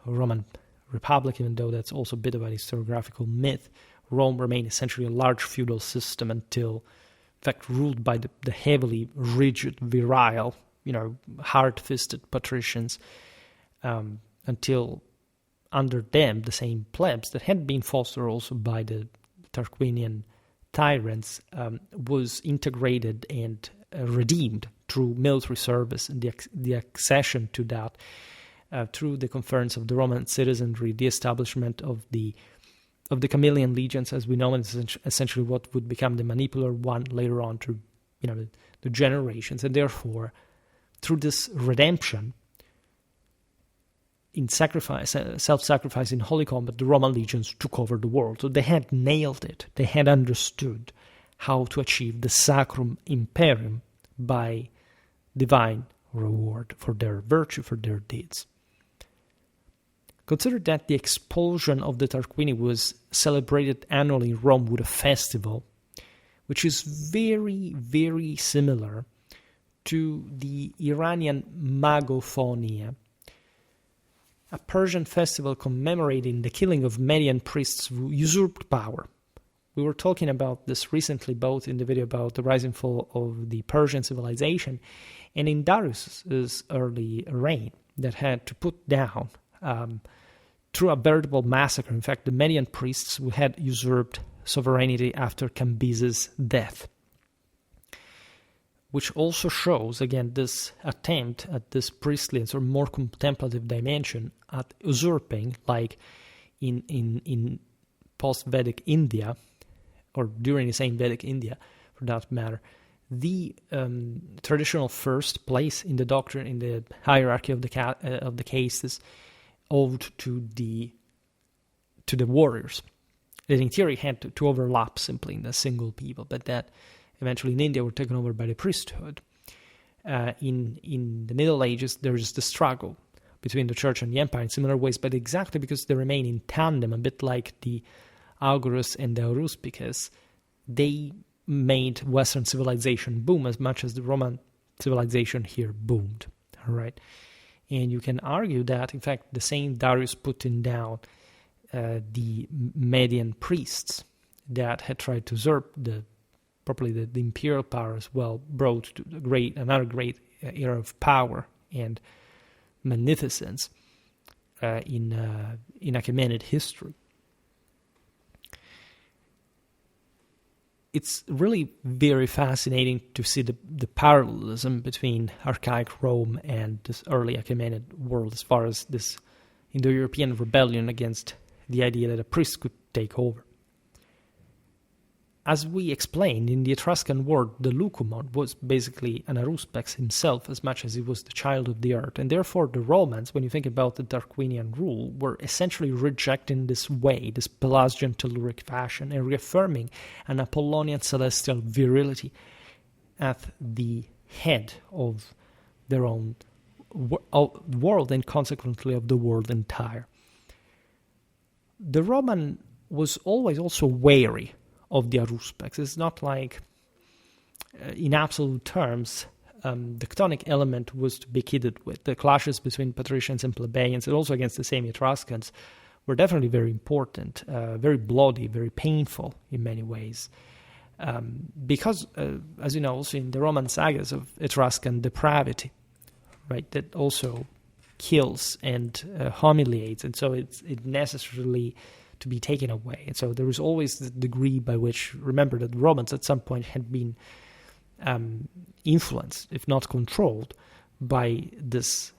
Roman Republic, even though that's also a bit of an historiographical myth. Rome remained essentially a large feudal system until, in fact, ruled by the heavily rigid, virile, hard-fisted patricians, until under them, the same plebs that had been fostered also by the Tarquinian tyrants was integrated and redeemed through military service and the accession to that through the conference of the Roman citizenry, the establishment of the Camillian legions, as we know, and essentially what would become the manipular one later on through the generations, and therefore through this redemption in sacrifice, self-sacrifice in holy combat, the Roman legions took over the world. So they had nailed it. They had understood how to achieve the sacrum imperium by divine reward for their virtue, for their deeds. Consider that the expulsion of the Tarquini was celebrated annually in Rome with a festival, which is very, very similar to the Iranian Magophonia, a Persian festival commemorating the killing of Median priests who usurped power. We were talking about this recently, both in the video about the rise and fall of the Persian civilization and in Darius's early reign, that had to put down, through a veritable massacre, in fact, the Median priests who had usurped sovereignty after Cambyses' death. Which also shows, again, this attempt at this priestly and sort of more contemplative dimension at usurping, like in post-Vedic India, or during the same Vedic India, for that matter, the traditional first place in the doctrine, in the hierarchy of the castes, owed to the warriors. That in theory had to overlap simply in a single people, but that eventually in India were taken over by the priesthood. In the Middle Ages, there's the struggle between the church and the empire in similar ways, but exactly because they remain in tandem, a bit like the agures and the aruspices, they made Western civilization boom as much as the Roman civilization here boomed. All right, and you can argue that, in fact, the same Darius putting down the Median priests that had tried to usurp the imperial power as well, brought to another great era of power and magnificence. in Achaemenid history. It's really very fascinating to see the parallelism between archaic Rome and this early Achaemenid world as far as this Indo-European rebellion against the idea that a priest could take over. As we explained, in the Etruscan world, the lucumon was basically an aruspice himself as much as he was the child of the earth, and therefore the Romans, when you think about the Tarquinian rule, were essentially rejecting this way, this Pelasgian telluric fashion, and reaffirming an Apollonian celestial virility at the head of their own world and consequently of the world entire. The Roman was always also wary of the aruspice. It's not like, in absolute terms, the tectonic element was to be kidded with. The clashes between patricians and plebeians, and also against the same Etruscans, were definitely very important, very bloody, very painful in many ways. Because, as you know, also in the Roman sagas of Etruscan depravity, right, that also kills and humiliates, and so it necessarily to be taken away. And so there was always the degree by which, remember that the Romans at some point had been influenced, if not controlled, by this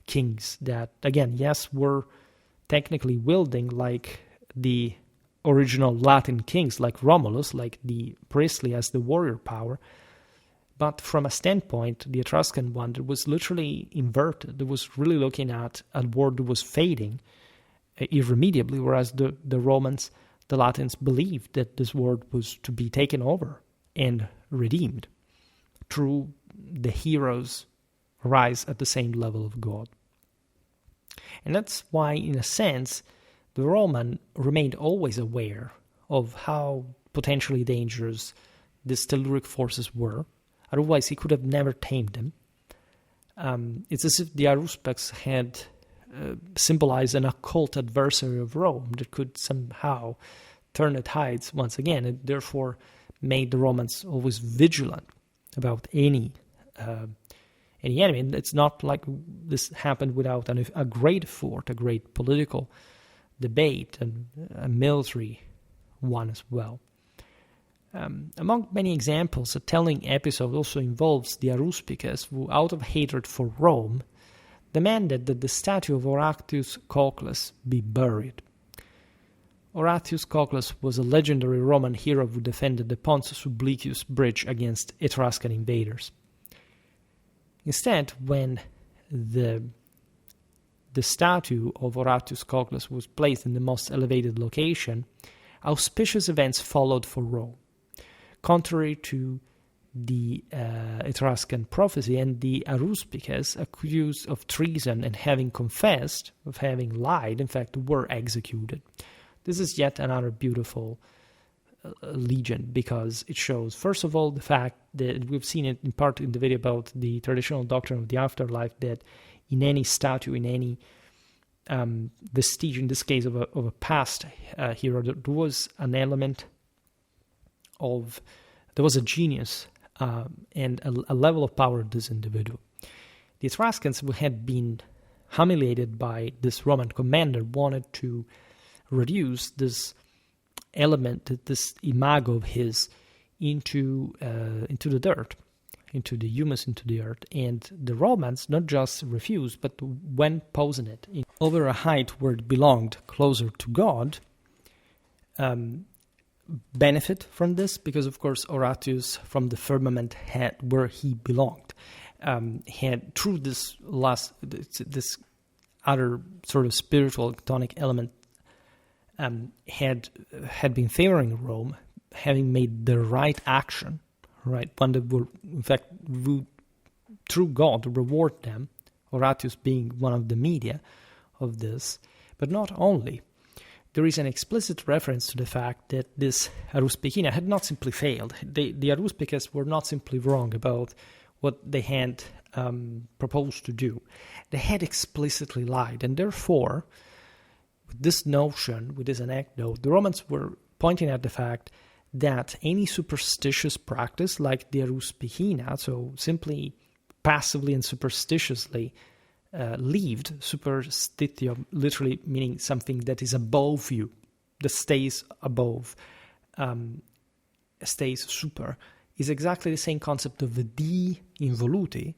kings that, again, yes, were technically wielding like the original Latin kings, like Romulus, like the priestly as the warrior power. But from a standpoint, the Etruscan one, it was literally inverted. It was really looking at a world that was fading irremediably, whereas the Romans, the Latins, believed that this world was to be taken over and redeemed through the heroes' rise at the same level of God. And that's why, in a sense, the Roman remained always aware of how potentially dangerous these telluric forces were. Otherwise, he could have never tamed them. It's as if the aruspices had symbolize an occult adversary of Rome that could somehow turn the tides once again, and therefore made the Romans always vigilant about any enemy. And it's not like this happened without a great effort, a great political debate, and a military one as well. Among many examples, a telling episode also involves the aruspices who, out of hatred for Rome, demanded that the statue of Horatius Cocles be buried. Horatius Cocles was a legendary Roman hero who defended the Pons Sublicius bridge against Etruscan invaders. Instead, when the statue of Horatius Cocles was placed in the most elevated location, auspicious events followed for Rome. Contrary to the Etruscan prophecy, and the aruspices, accused of treason and having confessed, of having lied, in fact, were executed. This is yet another beautiful legend, because it shows, first of all, the fact that we've seen it in part in the video about the traditional doctrine of the afterlife, that in any statue, in any vestige, in this case of a past hero, there was an element of, there was a genius and a level of power of this individual. The Etruscans, who had been humiliated by this Roman commander, wanted to reduce this element, this imago of his, into the dirt, into the humus, into the earth. And the Romans not just refused, but when posing it over a height where it belonged, closer to God, benefit from this, because of course Horatius, from the firmament, had where he belonged, had through this other sort of spiritual tectonic element, had been favoring Rome, having made the right action, right, one that would in fact through God reward them. Horatius being one of the media of this, but not only. There is an explicit reference to the fact that this aruspicina had not simply failed. The aruspices were not simply wrong about what they had proposed to do. They had explicitly lied, and therefore, with this notion, with this anecdote, the Romans were pointing at the fact that any superstitious practice like the aruspicina, so simply passively and superstitiously lived, superstitio, literally meaning something that is above you, that stays above, stays super, is exactly the same concept of the de involute,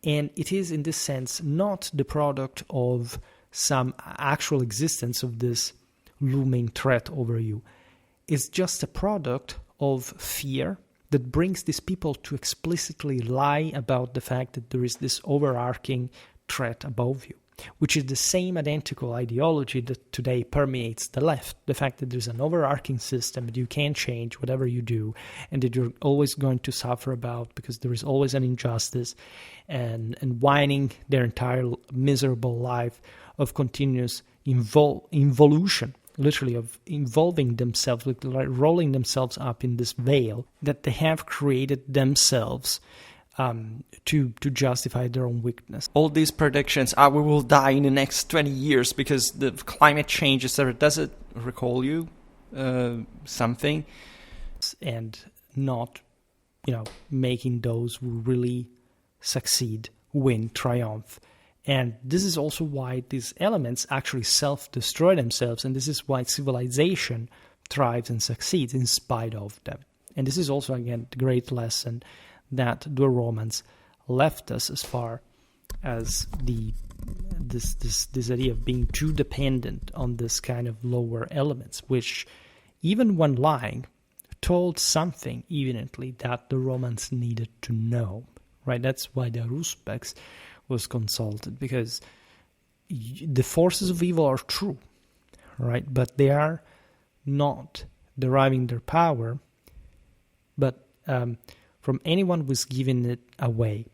and it is in this sense not the product of some actual existence of this looming threat over you. It's just a product of fear that brings these people to explicitly lie about the fact that there is this overarching threat above you, which is the same identical ideology that today permeates the left. The fact that there's an overarching system that you can't change whatever you do, and that you're always going to suffer about because there is always an injustice, and whining their entire miserable life of continuous involution, literally of involving themselves, like rolling themselves up in this veil that they have created themselves to justify their own weakness. All these predictions, we will die in the next 20 years because the climate change, etc. Does it recall you something? And not, making those who really succeed win, triumph. And this is also why these elements actually self-destroy themselves, and this is why civilization thrives and succeeds in spite of them. And this is also, again, the great lesson that the Romans left us as far as this idea of being too dependent on this kind of lower elements, which, even when lying, told something evidently that the Romans needed to know. Right? That's why the aruspicy was consulted, because the forces of evil are true, right? But they are not deriving their power, but from anyone who's giving it away,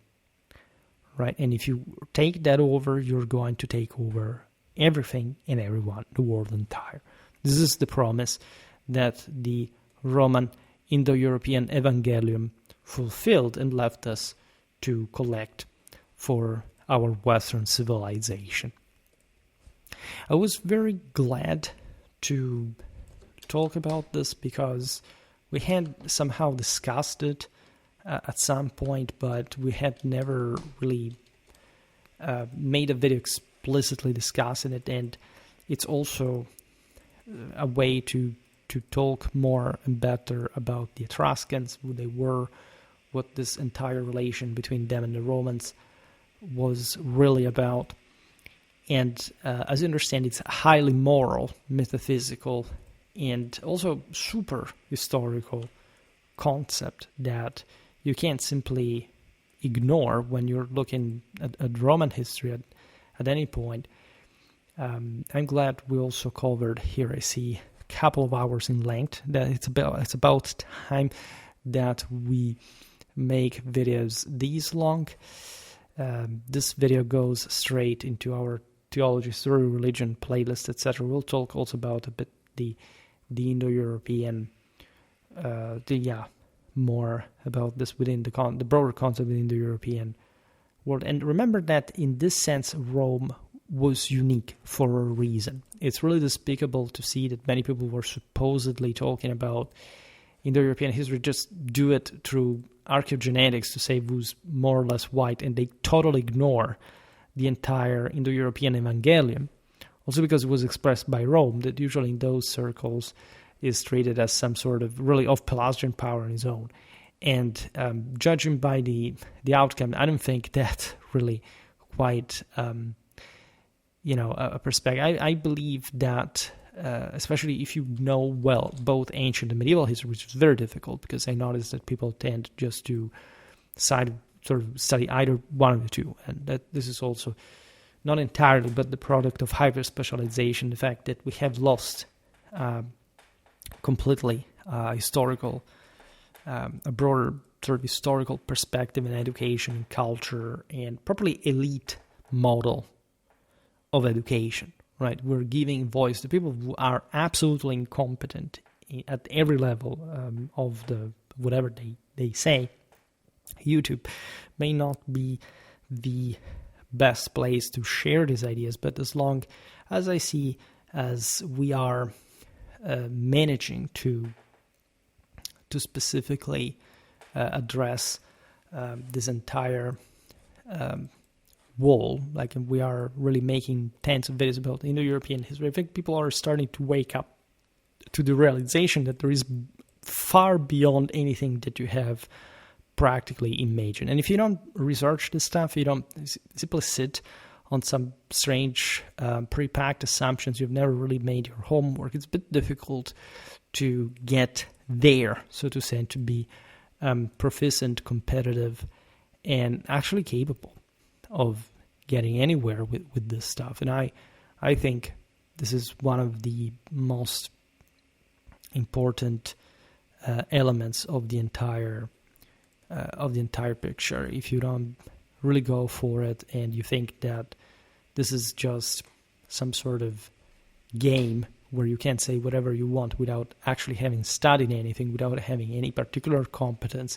right? And if you take that over, you're going to take over everything and everyone, the world entire. This is the promise that the Roman-Indo-European evangelium fulfilled and left us to collect for our Western civilization. I was very glad to talk about this because we had somehow discussed it at some point, but we had never really made a video explicitly discussing it, and it's also a way to talk more and better about the Etruscans, who they were, what this entire relation between them and the Romans was really about. And as I understand, it's a highly moral, metaphysical, and also super historical concept that you can't simply ignore when you're looking at Roman history at any point. I'm glad we also covered here. I see a couple of hours in length. That it's about time that we make videos these long. This video goes straight into our theology, story, religion, playlist, etc. We'll talk also about a bit the Indo-European, more about this within the broader concept within the European world. And remember that in this sense, Rome was unique for a reason. It's really despicable to see that many people were supposedly talking about Indo-European history just do it through archaeogenetics to say who's more or less white, and they totally ignore the entire Indo-European evangelium, also because it was expressed by Rome, that usually in those circles is treated as some sort of really of Pelasgian power on its own. And judging by the outcome, I don't think that really quite a perspective. I believe that especially if you know well both ancient and medieval history, which is very difficult because I noticed that people tend just to study either one of the two, and that this is also not entirely but the product of hyper specialization, the fact that we have lost completely historical, a broader sort of historical perspective in education and culture and properly elite model of education. Right, we're giving voice to people who are absolutely incompetent at every level of the whatever they say. YouTube may not be the best place to share these ideas, but as long as I see as we are managing to specifically address this entire wall. Like, we are really making tens of videos about Indo-European history. I think people are starting to wake up to the realization that there is far beyond anything that you have practically imagined. And if you don't research this stuff, you don't simply sit on some strange pre-packed assumptions, you've never really made your homework, it's a bit difficult to get there, so to say, and to be proficient, competitive, and actually capable of getting anywhere with this stuff. And I think this is one of the most important elements of the entire picture. If you don't really go for it and you think that this is just some sort of game where you can say whatever you want without actually having studied anything, without having any particular competence,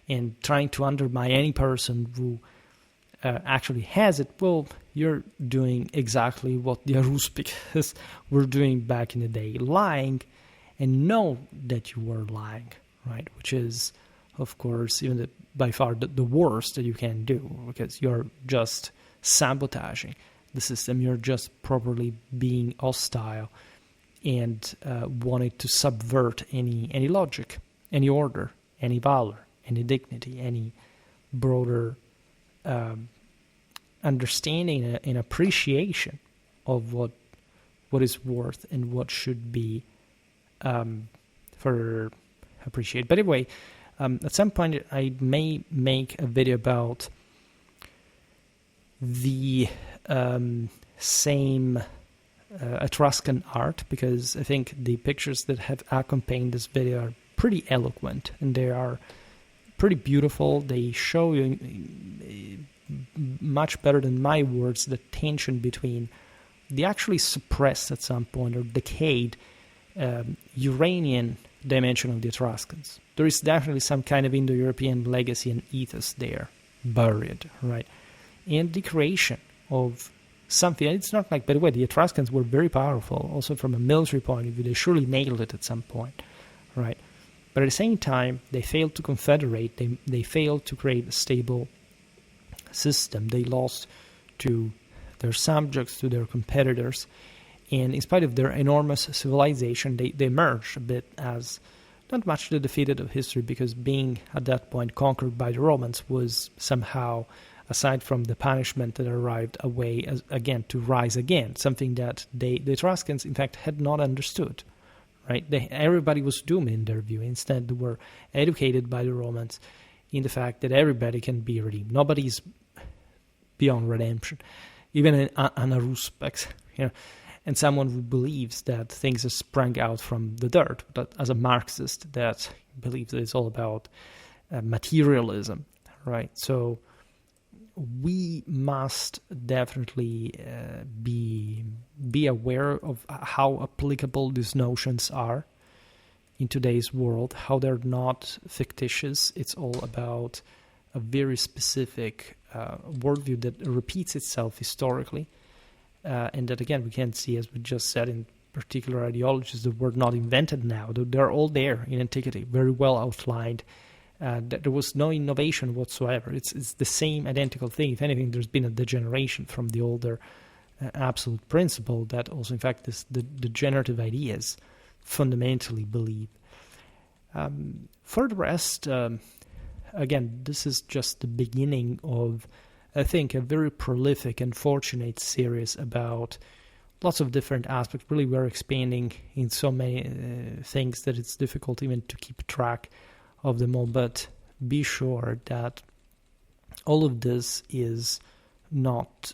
and trying to undermine any person who actually has it, well, you're doing exactly what the aruspices were doing back in the day, lying, and know that you were lying, right? Which is, of course, even by far the worst that you can do, because you're just sabotaging the system. You're just properly being hostile and wanting to subvert any logic, any order, any valor, any dignity, any broader understanding and appreciation of what is worth and what should be for appreciated. But anyway, at some point I may make a video about the same Etruscan art, because I think the pictures that have accompanied this video are pretty eloquent and they are pretty beautiful. They show you much better than my words the tension between the actually suppressed at some point or decayed Uranian dimension of the Etruscans. There is definitely some kind of Indo-European legacy and ethos there buried, right? And the creation of something. It's not like, by the way, the Etruscans were very powerful, also from a military point of view. They surely nailed it at some point, right? But at the same time, they failed to confederate. They failed to create a stable system. They lost to their subjects, to their competitors. And in spite of their enormous civilization, they emerged a bit as not much the defeated of history, because being at that point conquered by the Romans was somehow, aside from the punishment that arrived, a way again to rise again, something that the Etruscans in fact had not understood, right? Everybody was doomed in their view. Instead, they were educated by the Romans in the fact that everybody can be redeemed. Nobody's beyond redemption, even an aruspice, and someone who believes that things are sprung out from the dirt, but as a Marxist that believes that it's all about materialism, right? So we must definitely be aware of how applicable these notions are in today's world, how they're not fictitious. It's all about a very specific worldview that repeats itself historically, and that, again, we can see, as we just said, in particular ideologies that were not invented now. They're all there in antiquity, very well outlined. That there was no innovation whatsoever. It's the same identical thing. If anything, there's been a degeneration from the older absolute principle that also, in fact, the degenerative ideas fundamentally believe. For the rest, again, this is just the beginning of, I think, a very prolific and fortunate series about lots of different aspects. Really, we're expanding in so many things that it's difficult even to keep track of them all, but be sure that all of this is not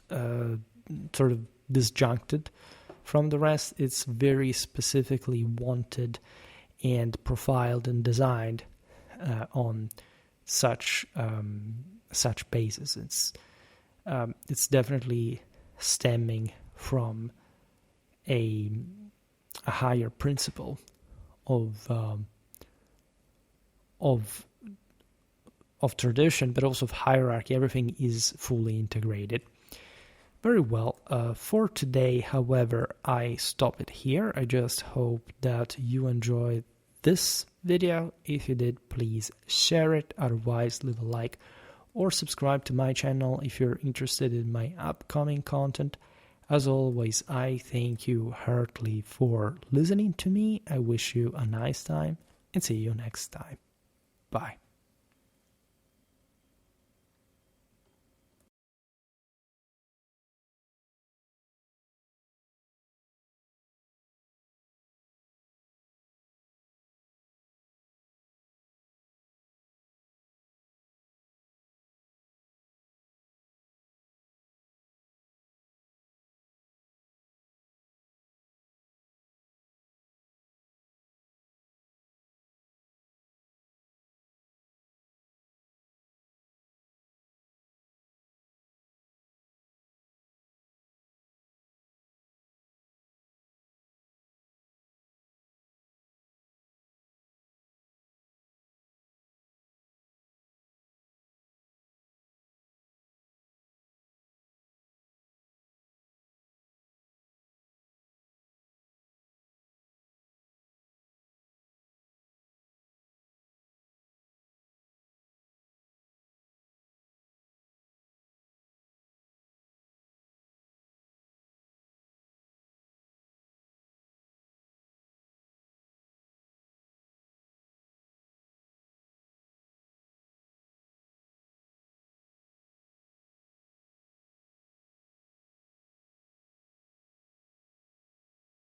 sort of disjuncted from the rest. It's very specifically wanted and profiled and designed on such basis. It's definitely stemming from a higher principle of tradition, but also of hierarchy. Everything is fully integrated. Very well. For today, however, I stop it here. I just hope that you enjoyed this video. If you did, please share it. Otherwise, leave a like or subscribe to my channel if you're interested in my upcoming content. As always, I thank you heartily for listening to me. I wish you a nice time and see you next time. Bye.